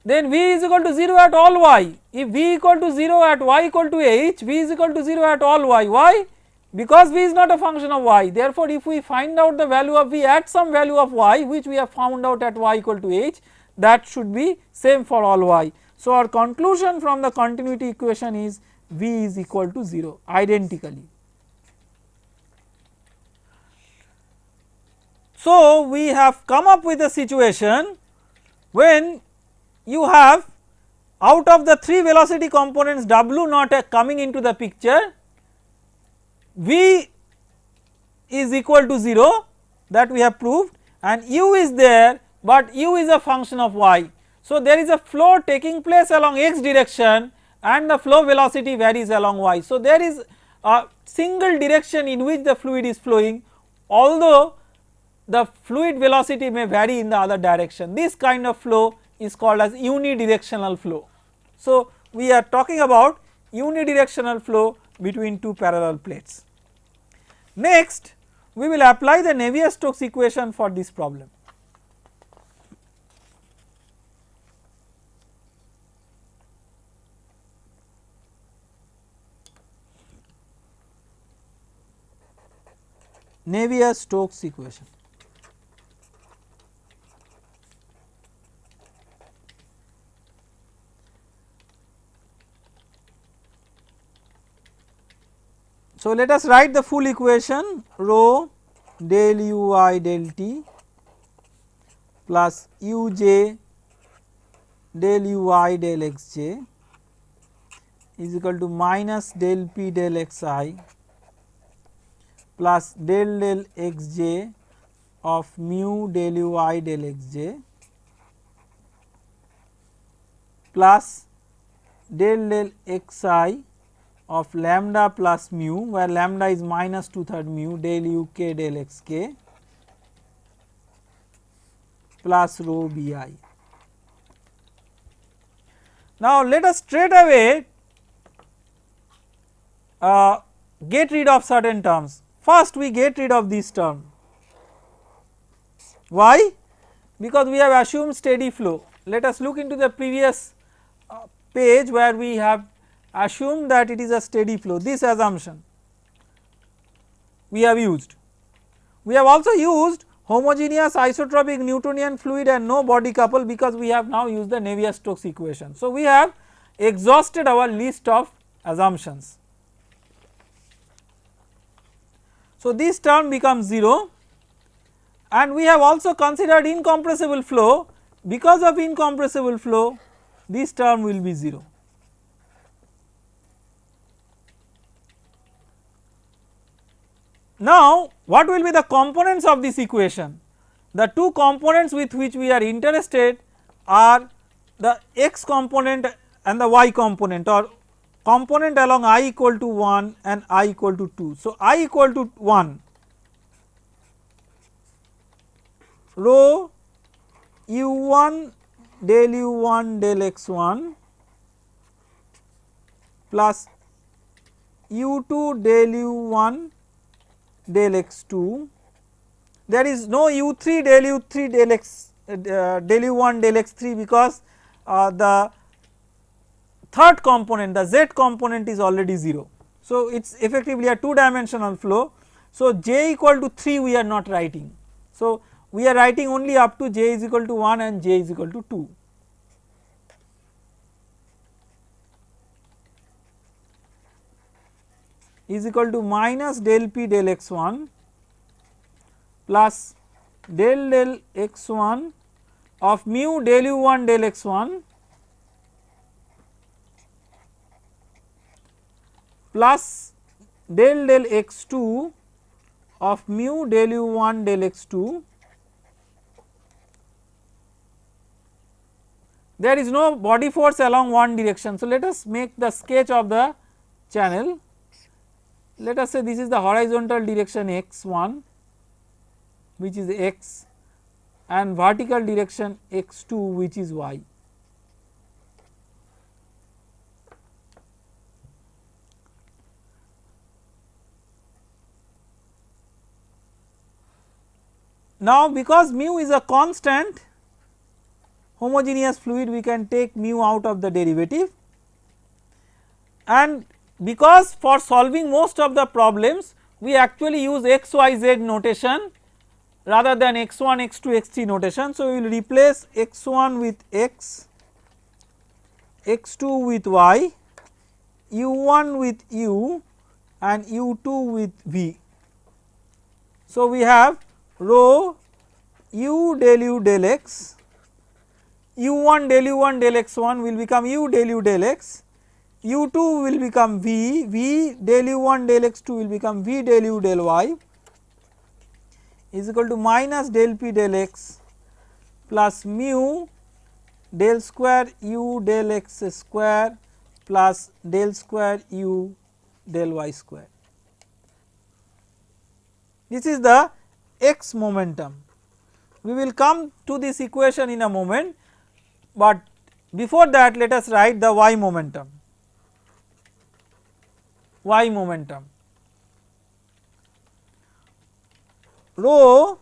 then v is equal to 0 at all y. If v equal to 0 at y equal to h, v is equal to 0 at all y. Why? Because v is not a function of y. Therefore if we find out the value of v at some value of y, which we have found out at y equal to h, that should be same for all y. So our conclusion from the continuity equation is v is equal to 0 identically. So we have come up with a situation when you have out of the 3 velocity components w naught coming into the picture, v is equal to 0, that we have proved, and u is there, but u is a function of y. So there is a flow taking place along x direction and the flow velocity varies along y. So there is a single direction in which the fluid is flowing, although the fluid velocity may vary in the other direction. This kind of flow is called as unidirectional flow. So we are talking about unidirectional flow between 2 parallel plates. Next we will apply the Navier-Stokes equation for this problem. Navier-Stokes equation. So let us write the full equation, rho del ui del t plus uj del ui del xj is equal to minus del p del xi plus del xj of mu del ui del xj plus del xi of lambda plus mu, where lambda is minus 2/3 mu del uk del xk plus rho bi. Now let us straight away get rid of certain terms. First we get rid of this term. Why? Because we have assumed steady flow. Let us look into the previous page where we have assumed that it is a steady flow. This assumption we have used. We have also used homogeneous isotropic Newtonian fluid and no body couple, because we have now used the Navier-Stokes equation. So we have exhausted our list of assumptions. So this term becomes 0, and we have also considered incompressible flow. Because of incompressible flow, this term will be 0. Now what will be the components of this equation? The two components with which we are interested are the x component and the y component, or component along I equal to 1 and I equal to 2. So I equal to 1, rho u1 del u1 del x1 plus u2 del u1 del x2. There is no u3 del u3 del x del u1 del x3, because the third component, the z component, is already 0. So it is effectively a 2 dimensional flow. So j equal to 3 we are not writing. So we are writing only up to j is equal to 1 and j is equal to 2. Is equal to minus del p del x1 plus del x1 of mu del u1 del x1 plus del x2 of mu del u1 del x2. There is no body force along one direction. So, let us make the sketch of the channel. Let us say this is the horizontal direction x1, which is x, and vertical direction x2, which is y. Now, because mu is a constant homogeneous fluid, we can take mu out of the derivative, and because for solving most of the problems we actually use x, y, z notation rather than x1, x2, x3 notation. So, we will replace x1 with x, x2 with y, u1 with u and u2 with v. So, we have rho u del x, u1 del x1 will become u del x, u2 will become v, v del u1 del x2 will become v del u del y is equal to minus del p del x plus mu del square u del x square plus del square u del y square. This is the x momentum. We will come to this equation in a moment, but before that let us write the y momentum. Y momentum, rho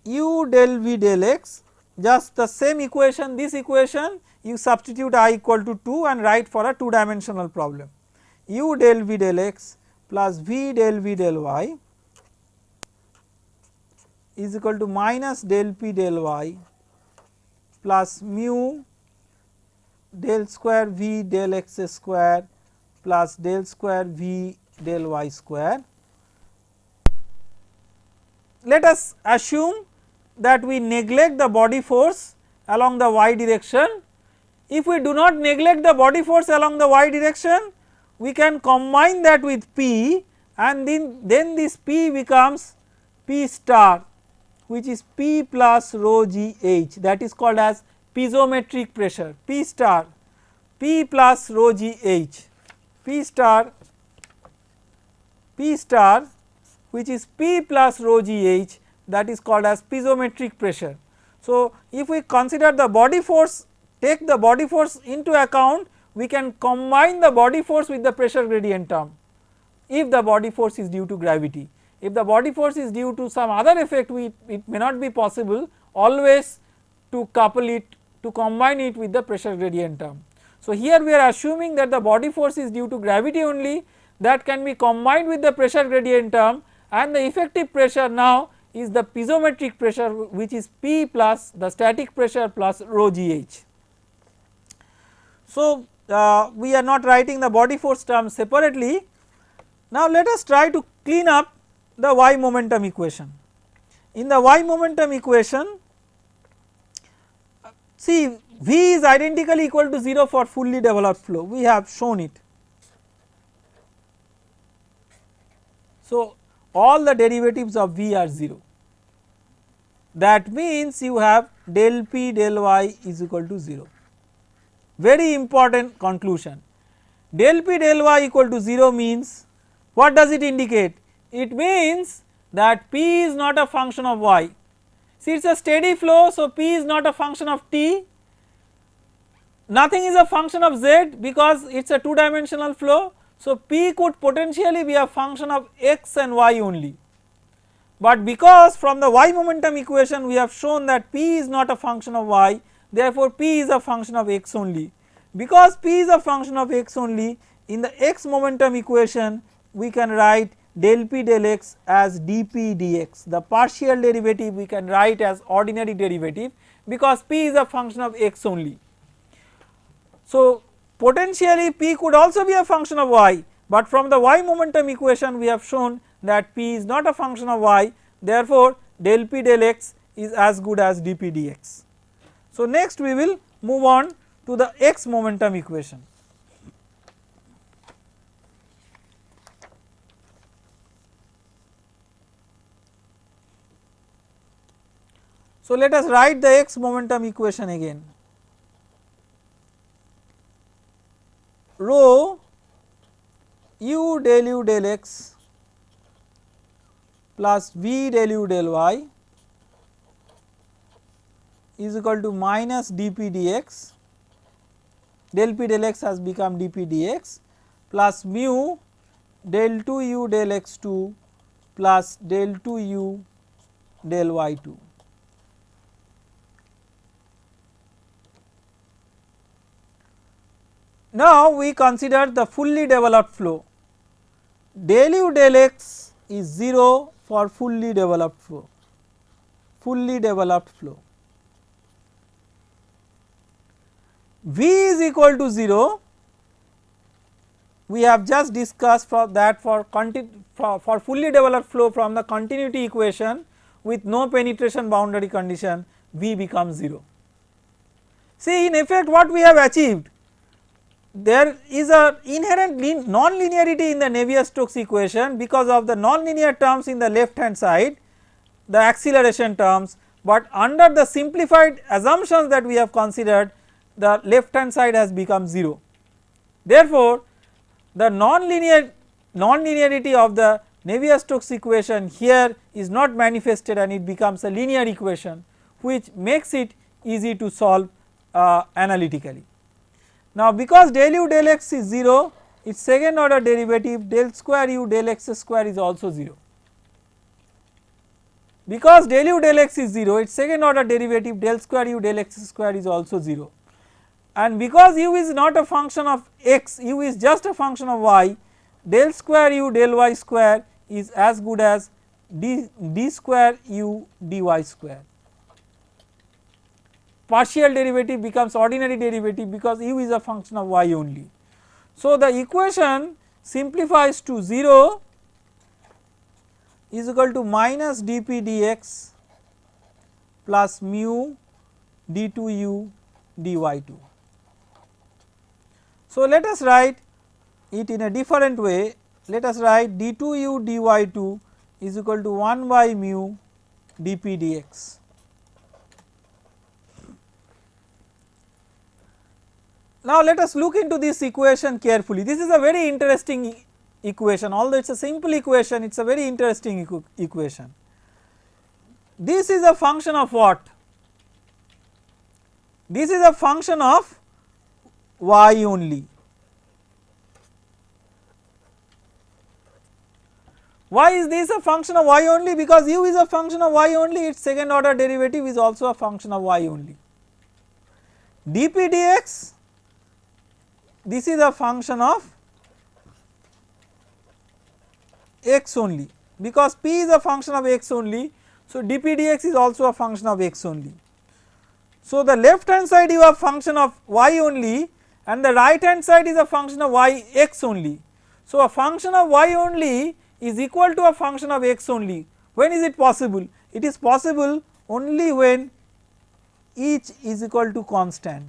u del v del x, just the same equation, this equation you substitute I equal to 2 and write for a 2 dimensional problem, u del v del x plus v del v del y is equal to minus del p del y plus mu del square v del x square plus del square v del y square. Let us assume that we neglect the body force along the y direction. If we do not neglect the body force along the y direction, we can combine that with p, and then this p becomes p star, which is p plus rho g h, that is called as piezometric pressure, p star, p plus rho g h, p star which is p plus rho g h, that is called as piezometric pressure. So, if we consider the body force, take the body force into account, we can combine the body force with the pressure gradient term if the body force is due to gravity. If the body force is due to some other effect, it may not be possible always to couple it, to combine it with the pressure gradient term. So, here we are assuming that the body force is due to gravity only, that can be combined with the pressure gradient term, and the effective pressure now is the piezometric pressure, which is P plus the static pressure plus rho g h. So, we are not writing the body force term separately. Now, let us try to clean up the y momentum equation. In the y momentum equation, see, V is identically equal to 0 for fully developed flow, we have shown it. So, all the derivatives of V are 0, that means you have del p del y is equal to 0. Very important conclusion, del p del y equal to 0 means, what does it indicate? It means that p is not a function of y. See, it is a steady flow, so p is not a function of t, nothing is a function of z because it is a 2 dimensional flow. So, p could potentially be a function of x and y only, but because from the y momentum equation we have shown that p is not a function of y, therefore, p is a function of x only. Because p is a function of x only, in the x momentum equation we can write del p del x as dp dx, the partial derivative we can write as ordinary derivative because p is a function of x only. So, potentially p could also be a function of y, but from the y momentum equation we have shown that p is not a function of y, therefore, del p del x is as good as dp dx. So, next we will move on to the x momentum equation. So, let us write the x momentum equation again. Rho u del u del x plus v del u del y is equal to minus dp dx, del p del x has become dp dx, plus mu del 2 u del x 2 plus del 2 u del y 2. Now, we consider the fully developed flow. Del u del x is 0 for fully developed flow, V is equal to 0. We have just discussed for that for fully developed flow from the continuity equation with no penetration boundary condition, V becomes 0. See, in effect what we have achieved, there is a inherent non-linearity in the Navier-Stokes equation because of the non-linear terms in the left hand side, the acceleration terms, but under the simplified assumptions that we have considered, the left hand side has become 0. Therefore, the non-linearity of the Navier-Stokes equation here is not manifested and it becomes a linear equation, which makes it easy to solve analytically. Now, because del u del x is 0, its second order derivative del square u del x square is also 0. Because del u del x is 0, its second order derivative del square u del x square is also 0, and because u is not a function of x, u is just a function of y, del square u del y square is as good as d square u dy square. Partial derivative becomes ordinary derivative because u is a function of y only. So, the equation simplifies to 0 is equal to minus dp dx plus mu d2u dy2. So, let us write it in a different way. Let us write d2u dy2 is equal to 1 by mu dp dx. Now, let us look into this equation carefully. This is a very interesting equation, although it is a simple equation, it is a very interesting equation. This is a function of what? This is a function of y only. Why is this a function of y only? Because u is a function of y only, its second order derivative is also a function of y only. dp dx, this is a function of x only, because p is a function of x only. So, dp dx is also a function of x only. So, the left hand side you have function of y only and the right hand side is a function of y x only. So, a function of y only is equal to a function of x only. When is it possible? It is possible only when each is equal to constant.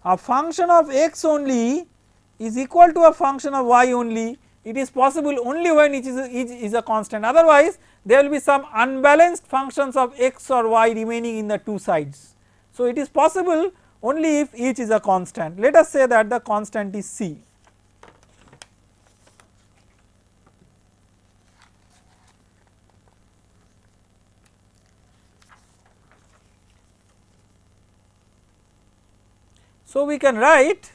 A function of x only is equal to a function of y only, it is possible only when each is a constant, otherwise there will be some unbalanced functions of x or y remaining in the two sides. So, it is possible only if each is a constant. Let us say that the constant is c. So, we can write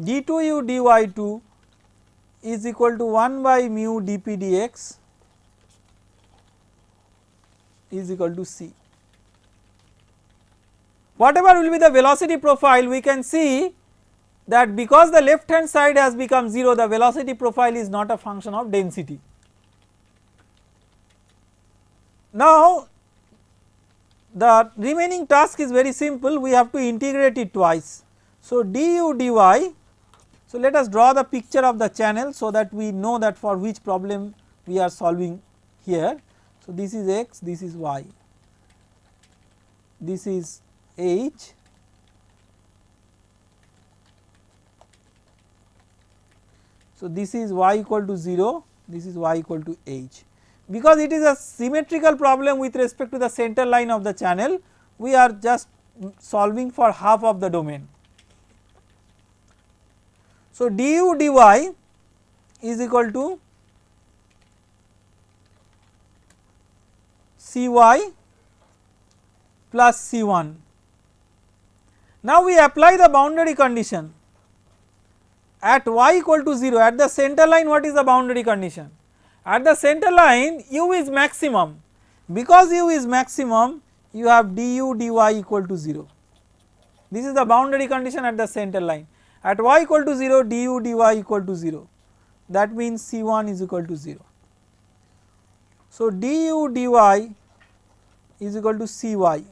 d2u dy2 is equal to 1 by mu dp dx is equal to c. Whatever will be the velocity profile, we can see that because the left hand side has become 0, the velocity profile is not a function of density. Now, the remaining task is very simple, we have to integrate it twice. So, du dy, so let us draw the picture of the channel so that we know that for which problem we are solving here. So, this is x, this is y, this is h, So, this is y equal to 0, this is y equal to h. Because it is a symmetrical problem with respect to the center line of the channel, we are just solving for half of the domain. So, du dy is equal to Cy plus C1. Now, we apply the boundary condition at y equal to 0 at the center line. What is the boundary condition? At the center line u is maximum, because u is maximum you have du dy equal to 0. This is the boundary condition at the center line. At y equal to 0 du dy equal to 0, that means C1 is equal to 0. So, du dy is equal to Cy.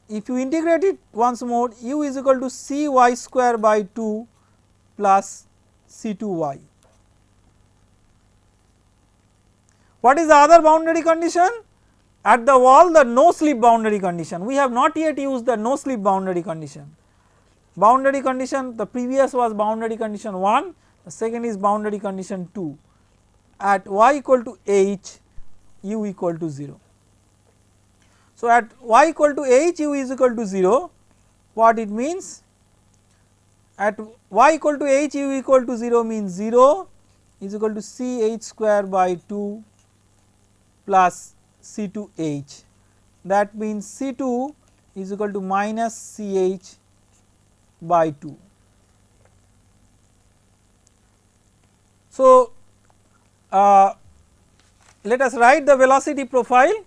If you integrate it once more, u is equal to Cy square by 2 plus C2y. What is the other boundary condition? At the wall, the no slip boundary condition. We have not yet used the no slip boundary condition. Boundary condition, the previous was boundary condition 1, the second is boundary condition 2. At y equal to h, u equal to 0. So, at y equal to h, u is equal to 0, what it means? At y equal to h, u equal to 0 means 0 is equal to Ch square by 2 plus C2h, that means C2 is equal to minus Ch by 2. So, let us write the velocity profile.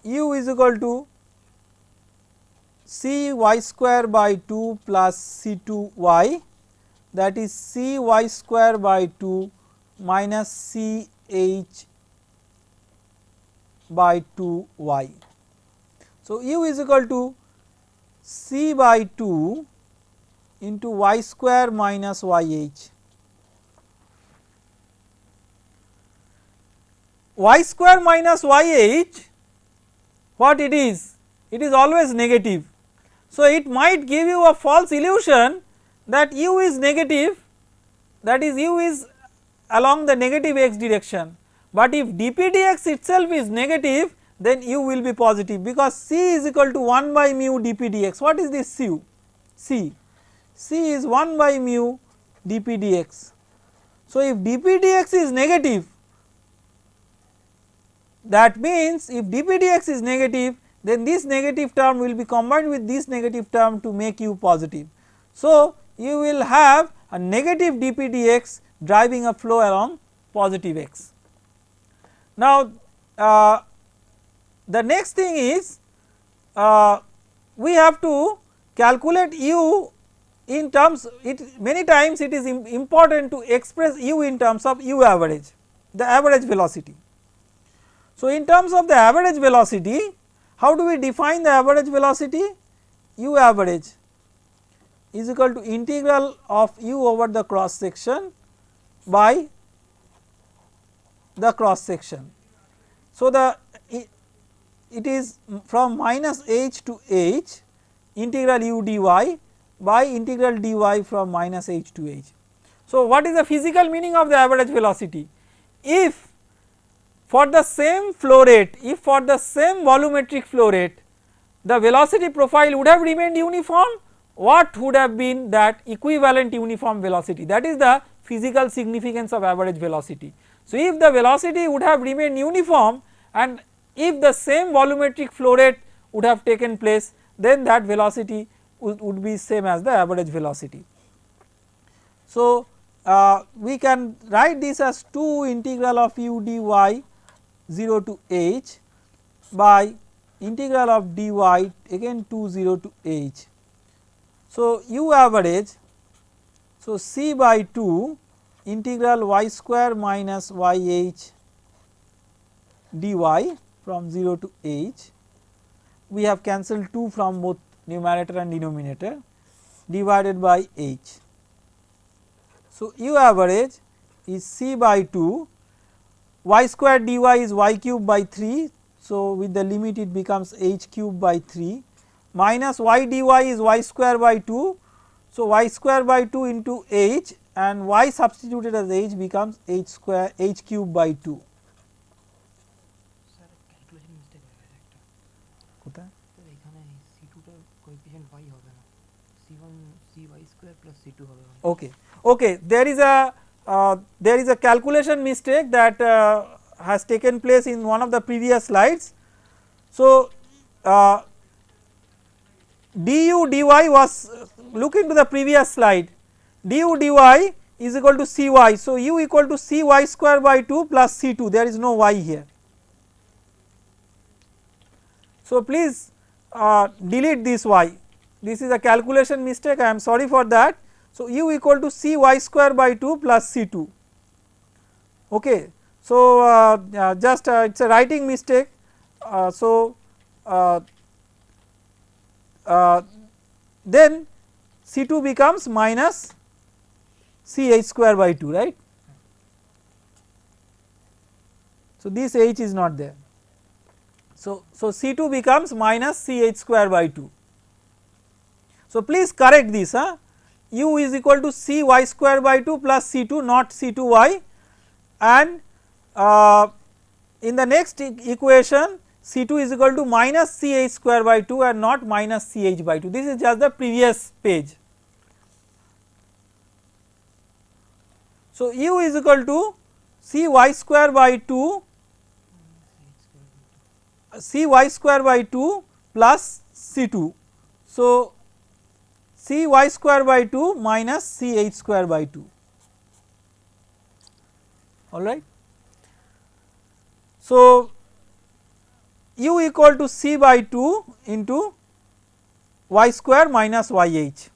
U is equal to Cy square by 2 plus C2y, that is Cy square by 2 minus Ch by 2y. So, u is equal to C by 2 into y square minus yh. Y square minus yh, what it is? It is always negative. So, it might give you a false illusion that u is negative, that is u is along the negative x direction, but if dp dx itself is negative, then u will be positive, because c is equal to 1 by mu dp dx. What is this c? C is 1 by mu dp dx. So, if dp dx is negative, that means if dp dx is negative, then this negative term will be combined with this negative term to make u positive. So, you will have a negative dp dx driving a flow along positive x. Now, the next thing is we have to calculate u in terms, many times it is important to express u in terms of u average, the average velocity. So, in terms of the average velocity, how do we define the average velocity? U average is equal to integral of u over the cross section by the cross section. So, it is from minus h to h integral u dy by integral dy from minus h to h. So, what is the physical meaning of the average velocity? If for the same flow rate, if for the same volumetric flow rate the velocity profile would have remained uniform, what would have been that equivalent uniform velocity? That is the physical significance of average velocity. So, if the velocity would have remained uniform and if the same volumetric flow rate would have taken place, then that velocity would be same as the average velocity. So, we can write this as 2 integral of u dy 0 to h by integral of dy again 2 0 to h. So, u average, so c by 2 integral y square minus yh dy from 0 to h, we have cancelled 2 from both numerator and denominator, divided by h. So, u average is c by 2, y square dy is y cube by 3. So, with the limit it becomes h cube by 3 minus y dy is y square by 2. So, y square by 2 into h and y substituted as h becomes h square h cube by 2. Okay. Okay. There is a calculation mistake that has taken place in one of the previous slides. So, du dy was, look into the previous slide, du dy is equal to cy. So, u equal to cy square by 2 plus c2, there is no y here. So, please delete this y, this is a calculation mistake, I am sorry for that. So, u equal to cy square by 2 plus c2. Okay. So, just it is a writing mistake. Then c2 becomes minus ch square by 2, right. So, this h is not there. So, c2 becomes minus ch square by 2. So, please correct this, u is equal to cy square by 2 plus c2, not c2y, and in the next equation c2 is equal to minus ch square by 2 and not minus ch by 2. This is just the previous page. So, u is equal to cy square by 2 cy square by 2 plus c2. So, cy square by 2 minus ch square by 2, all right. So, u equal to c by 2 into y square minus yh.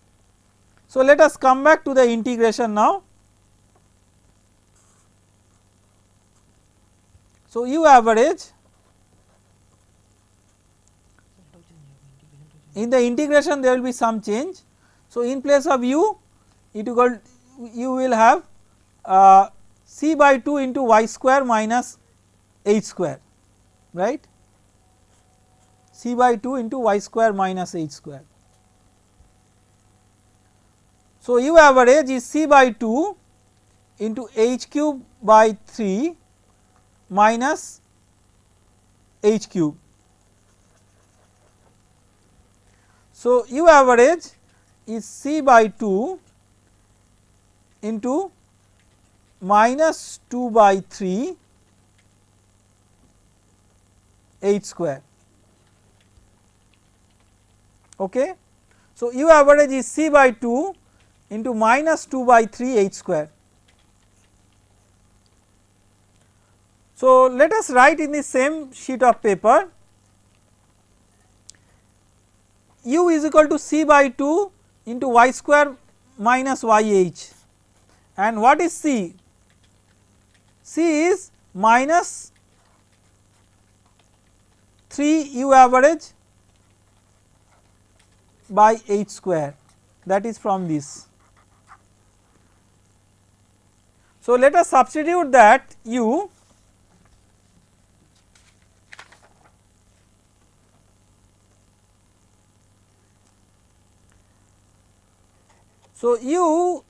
So, let us come back to the integration now. So, u average, in the integration there will be some change. So, in place of u, it equal you will have c by 2 into y square minus h square, right, c by 2 into y square minus h square. So, u average is c by 2 into h cube by 3 minus h cube. So, u average is c by 2 into minus 2 by 3 h square. Okay. So, u average is c by 2 into minus 2 by 3 h square. So, let us write in the same sheet of paper, u is equal to c by 2 into y square minus yh, and what is c? C is minus 3 u average by h square, that is from this. So, let us substitute that u. So, u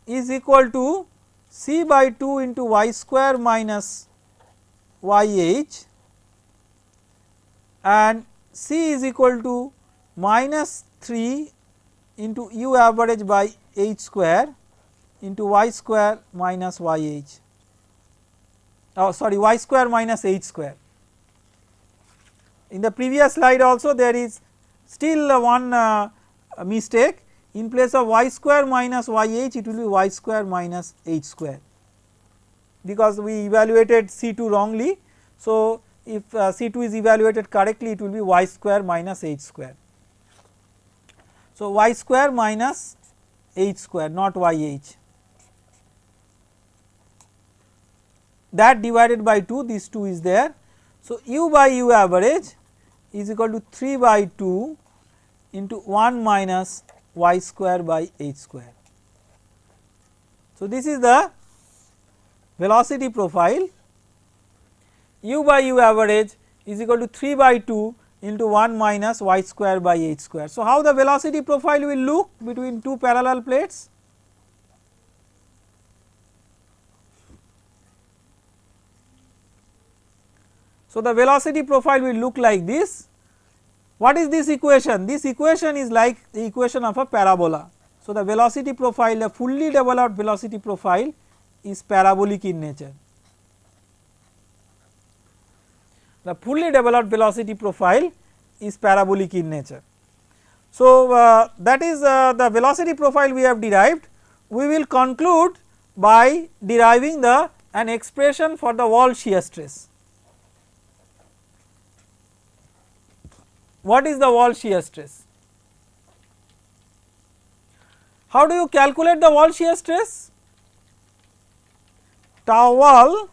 is equal to c by 2 into y square minus yh, and c is equal to minus 3 into u average by h square into y square minus yh, oh sorry, y square minus h square. In the previous slide also there is still one mistake. In place of y square minus yh, it will be y square minus h square, because we evaluated C2 wrongly. So, if C2 is evaluated correctly, it will be y square minus h square. So, y square minus h square, not yh, that divided by 2, this 2 is there. So, u by u average is equal to 3 by 2 into 1 minus y square by h square. So, this is the velocity profile. u by u average is equal to 3 by 2 into 1 minus y square by h square. So, how the velocity profile will look between two parallel plates? So, the velocity profile will look like this. What is this equation? This equation is like the equation of a parabola. So, the velocity profile, a fully developed velocity profile is parabolic in nature. The fully developed velocity profile is parabolic in nature. So, that is the velocity profile we have derived. We will conclude by deriving an expression for the wall shear stress. What is the wall shear stress? How do you calculate the wall shear stress? Tau wall.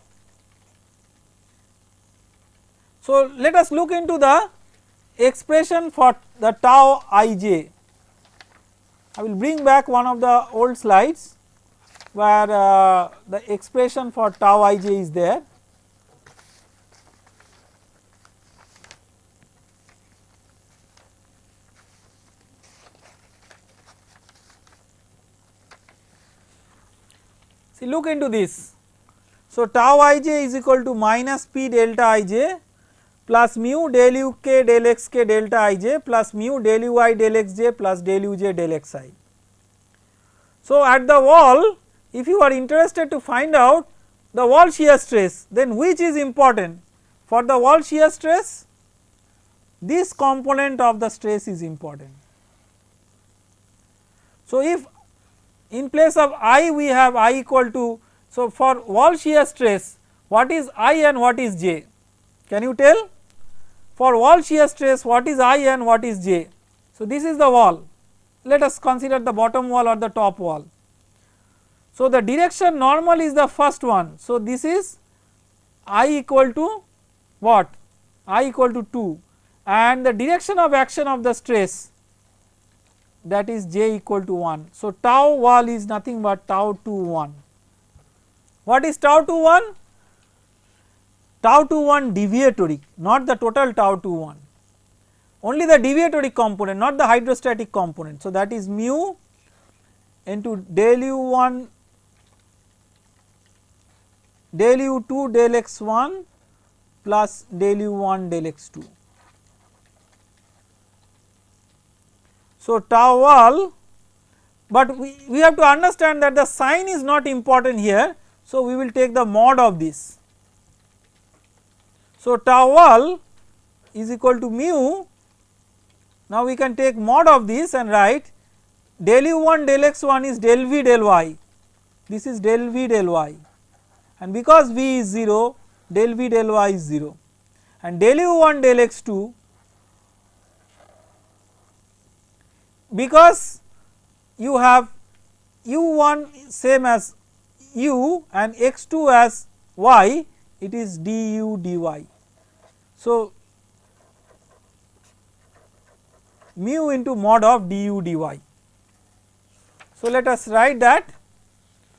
So, let us look into the expression for the tau ij. I will bring back one of the old slides where the expression for tau ij is there. See, look into this. So, tau ij is equal to minus p delta ij plus mu del u k del x k delta ij plus mu del u I del x j plus del u j del x I. So, at the wall, if you are interested to find out the wall shear stress, then which is important? For the wall shear stress, this component of the stress is important. So, if in place of I we have I equal to, so for wall shear stress, what is I and what is j? Can you tell? For wall shear stress, what is I and what is j? So, this is the wall. Let us consider the bottom wall or the top wall. So, the direction normal is the first one. So, this is I equal to what? I equal to 2, and the direction of action of the stress, that is j equal to 1. So, tau wall is nothing but tau 2 1. What is tau 2 1? Tau 2 1 deviatory, not the total tau 2 1, only the deviatory component, not the hydrostatic component. So, that is mu into del u 1 del u 2 del x 1 plus del u 1 del x 2. So, tau wall, but we have to understand that the sign is not important here. So, we will take the mod of this. So, tau wall is equal to mu. Now, we can take mod of this and write del u 1 del x 1 is del v del y, this is del v del y, and because v is 0, del v del y is 0, and del u 1 del x 2, because you have u1 same as u and x2 as y, it is du dy. So, mu into mod of du dy. So, let us write that.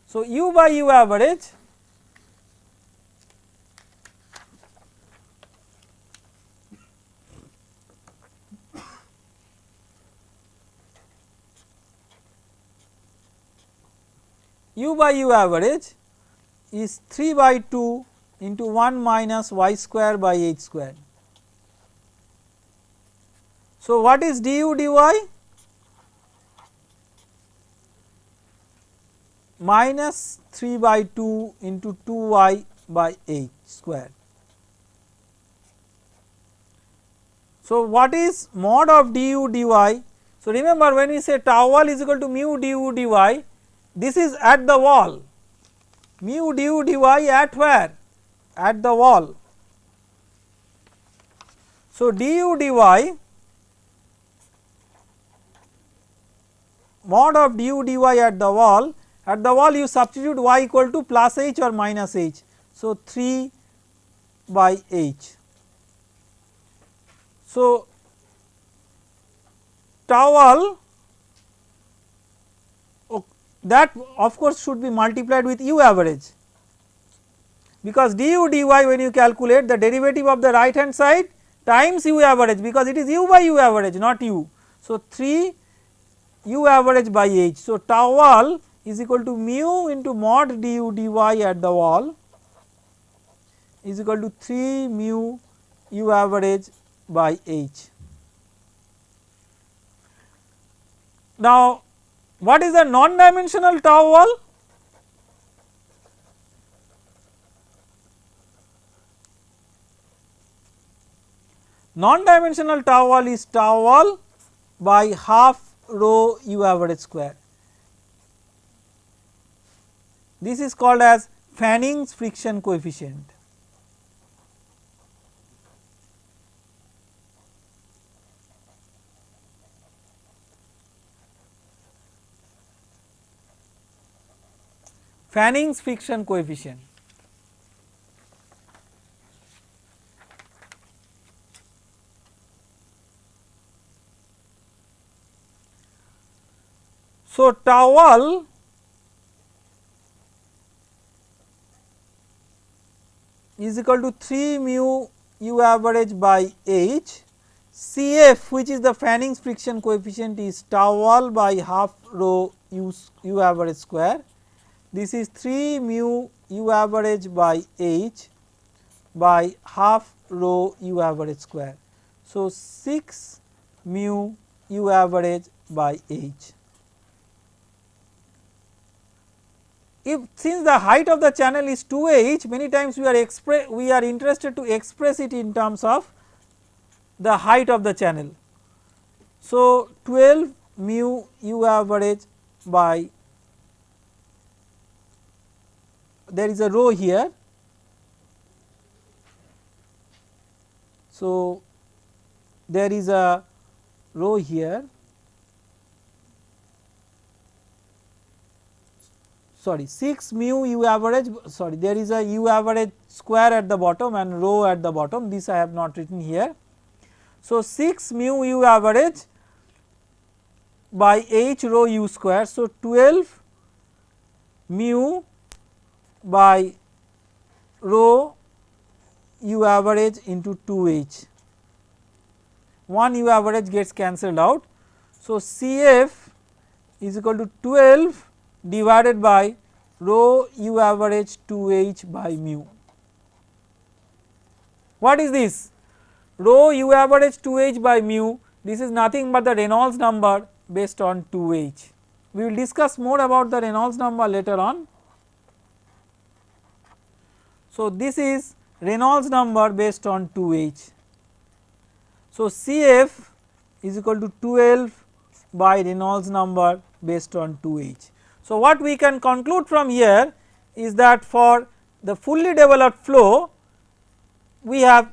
So, u by u average u by u average is 3 by 2 into 1 minus y square by h square. So, what is du dy? Minus 3 by 2 into 2y by h square. So, what is mod of du dy? So, remember when we say tau wall is equal to mu du dy, this is at the wall, mu du dy at where? At the wall. So, du dy mod of du dy at the wall you substitute y equal to plus h or minus h. So, 3 by h. So, tau wall that of course should be multiplied with u average. because du dy when you calculate the derivative of the right hand side times u average, because it is u by u average not u. So, 3 u average by h. So, tau wall is equal to mu into mod du dy at the wall is equal to 3 mu u average by h. Now, what is the non dimensional tau wall? Non dimensional tau wall is tau wall by half rho u average square. This is called as Fanning's friction coefficient. Fanning's friction coefficient. So, tau wall is equal to 3 mu u average by h, Cf which is the Fanning's friction coefficient is tau wall by half rho u average square. This is 3 mu u average by h by half rho u average square. So, 6 mu u average by h. If since the height of the channel is 2h, many times we are interested to express it in terms of the height of the channel. So, 12 mu u average by, there is a rho here. So, there is a rho here, sorry 6 mu u average, sorry there is a u average square at the bottom and rho at the bottom, this I have not written here. So, 6 mu u average by h rho u square. So, 12 mu by rho u average into 2h, 1 u average gets cancelled out. So, Cf is equal to 12 divided by rho u average 2h by mu. What is this? Rho u average 2h by mu, this is nothing but the Reynolds number based on 2h. We will discuss more about the Reynolds number later on. So, this is Reynolds number based on 2h. So, Cf is equal to 12 by Reynolds number based on 2h. So, what we can conclude from here is that for the fully developed flow we have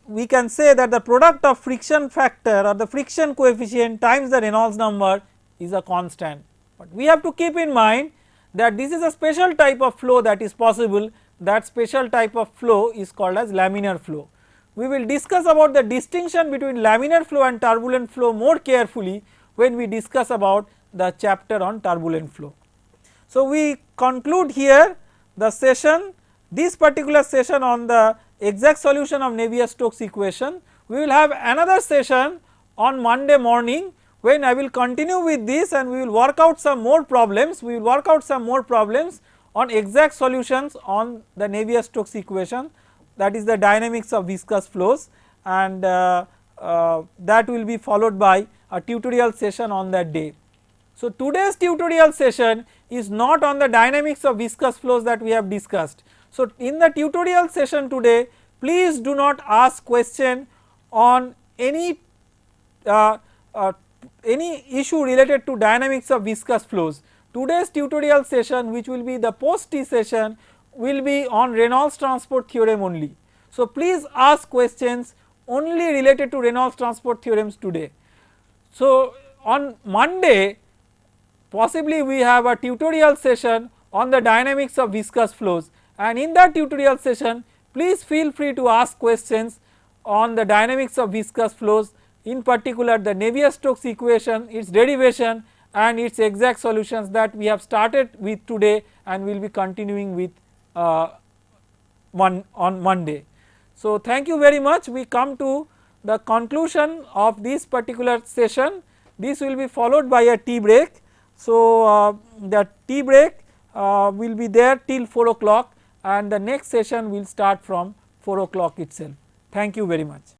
we can say that the product of friction factor or the friction coefficient times the Reynolds number is a constant, but we have to keep in mind that this is a special type of flow that is possible. That special type of flow is called as laminar flow. We will discuss about the distinction between laminar flow and turbulent flow more carefully when we discuss about the chapter on turbulent flow. So, we conclude here the session, this particular session on the exact solution of Navier-Stokes equation. We will have another session on Monday morning when I will continue with this and we will work out some more problems. We will work out some more problems on exact solutions on the Navier-Stokes equation, that is the dynamics of viscous flows, and that will be followed by a tutorial session on that day. So, today's tutorial session is not on the dynamics of viscous flows that we have discussed. So, in the tutorial session today, please do not ask question on any issue related to dynamics of viscous flows. Today's tutorial session, which will be the post T session, will be on Reynolds transport theorem only. So, please ask questions only related to Reynolds transport theorems today. So, on Monday possibly we have a tutorial session on the dynamics of viscous flows, and in that tutorial session please feel free to ask questions on the dynamics of viscous flows, in particular the Navier-Stokes equation, its derivation and its exact solutions that we have started with today and will be continuing with on Monday. So, thank you very much. We come to the conclusion of this particular session. This will be followed by a tea break. So, the tea break will be there till 4 o'clock, and the next session will start from 4 o'clock itself. Thank you very much.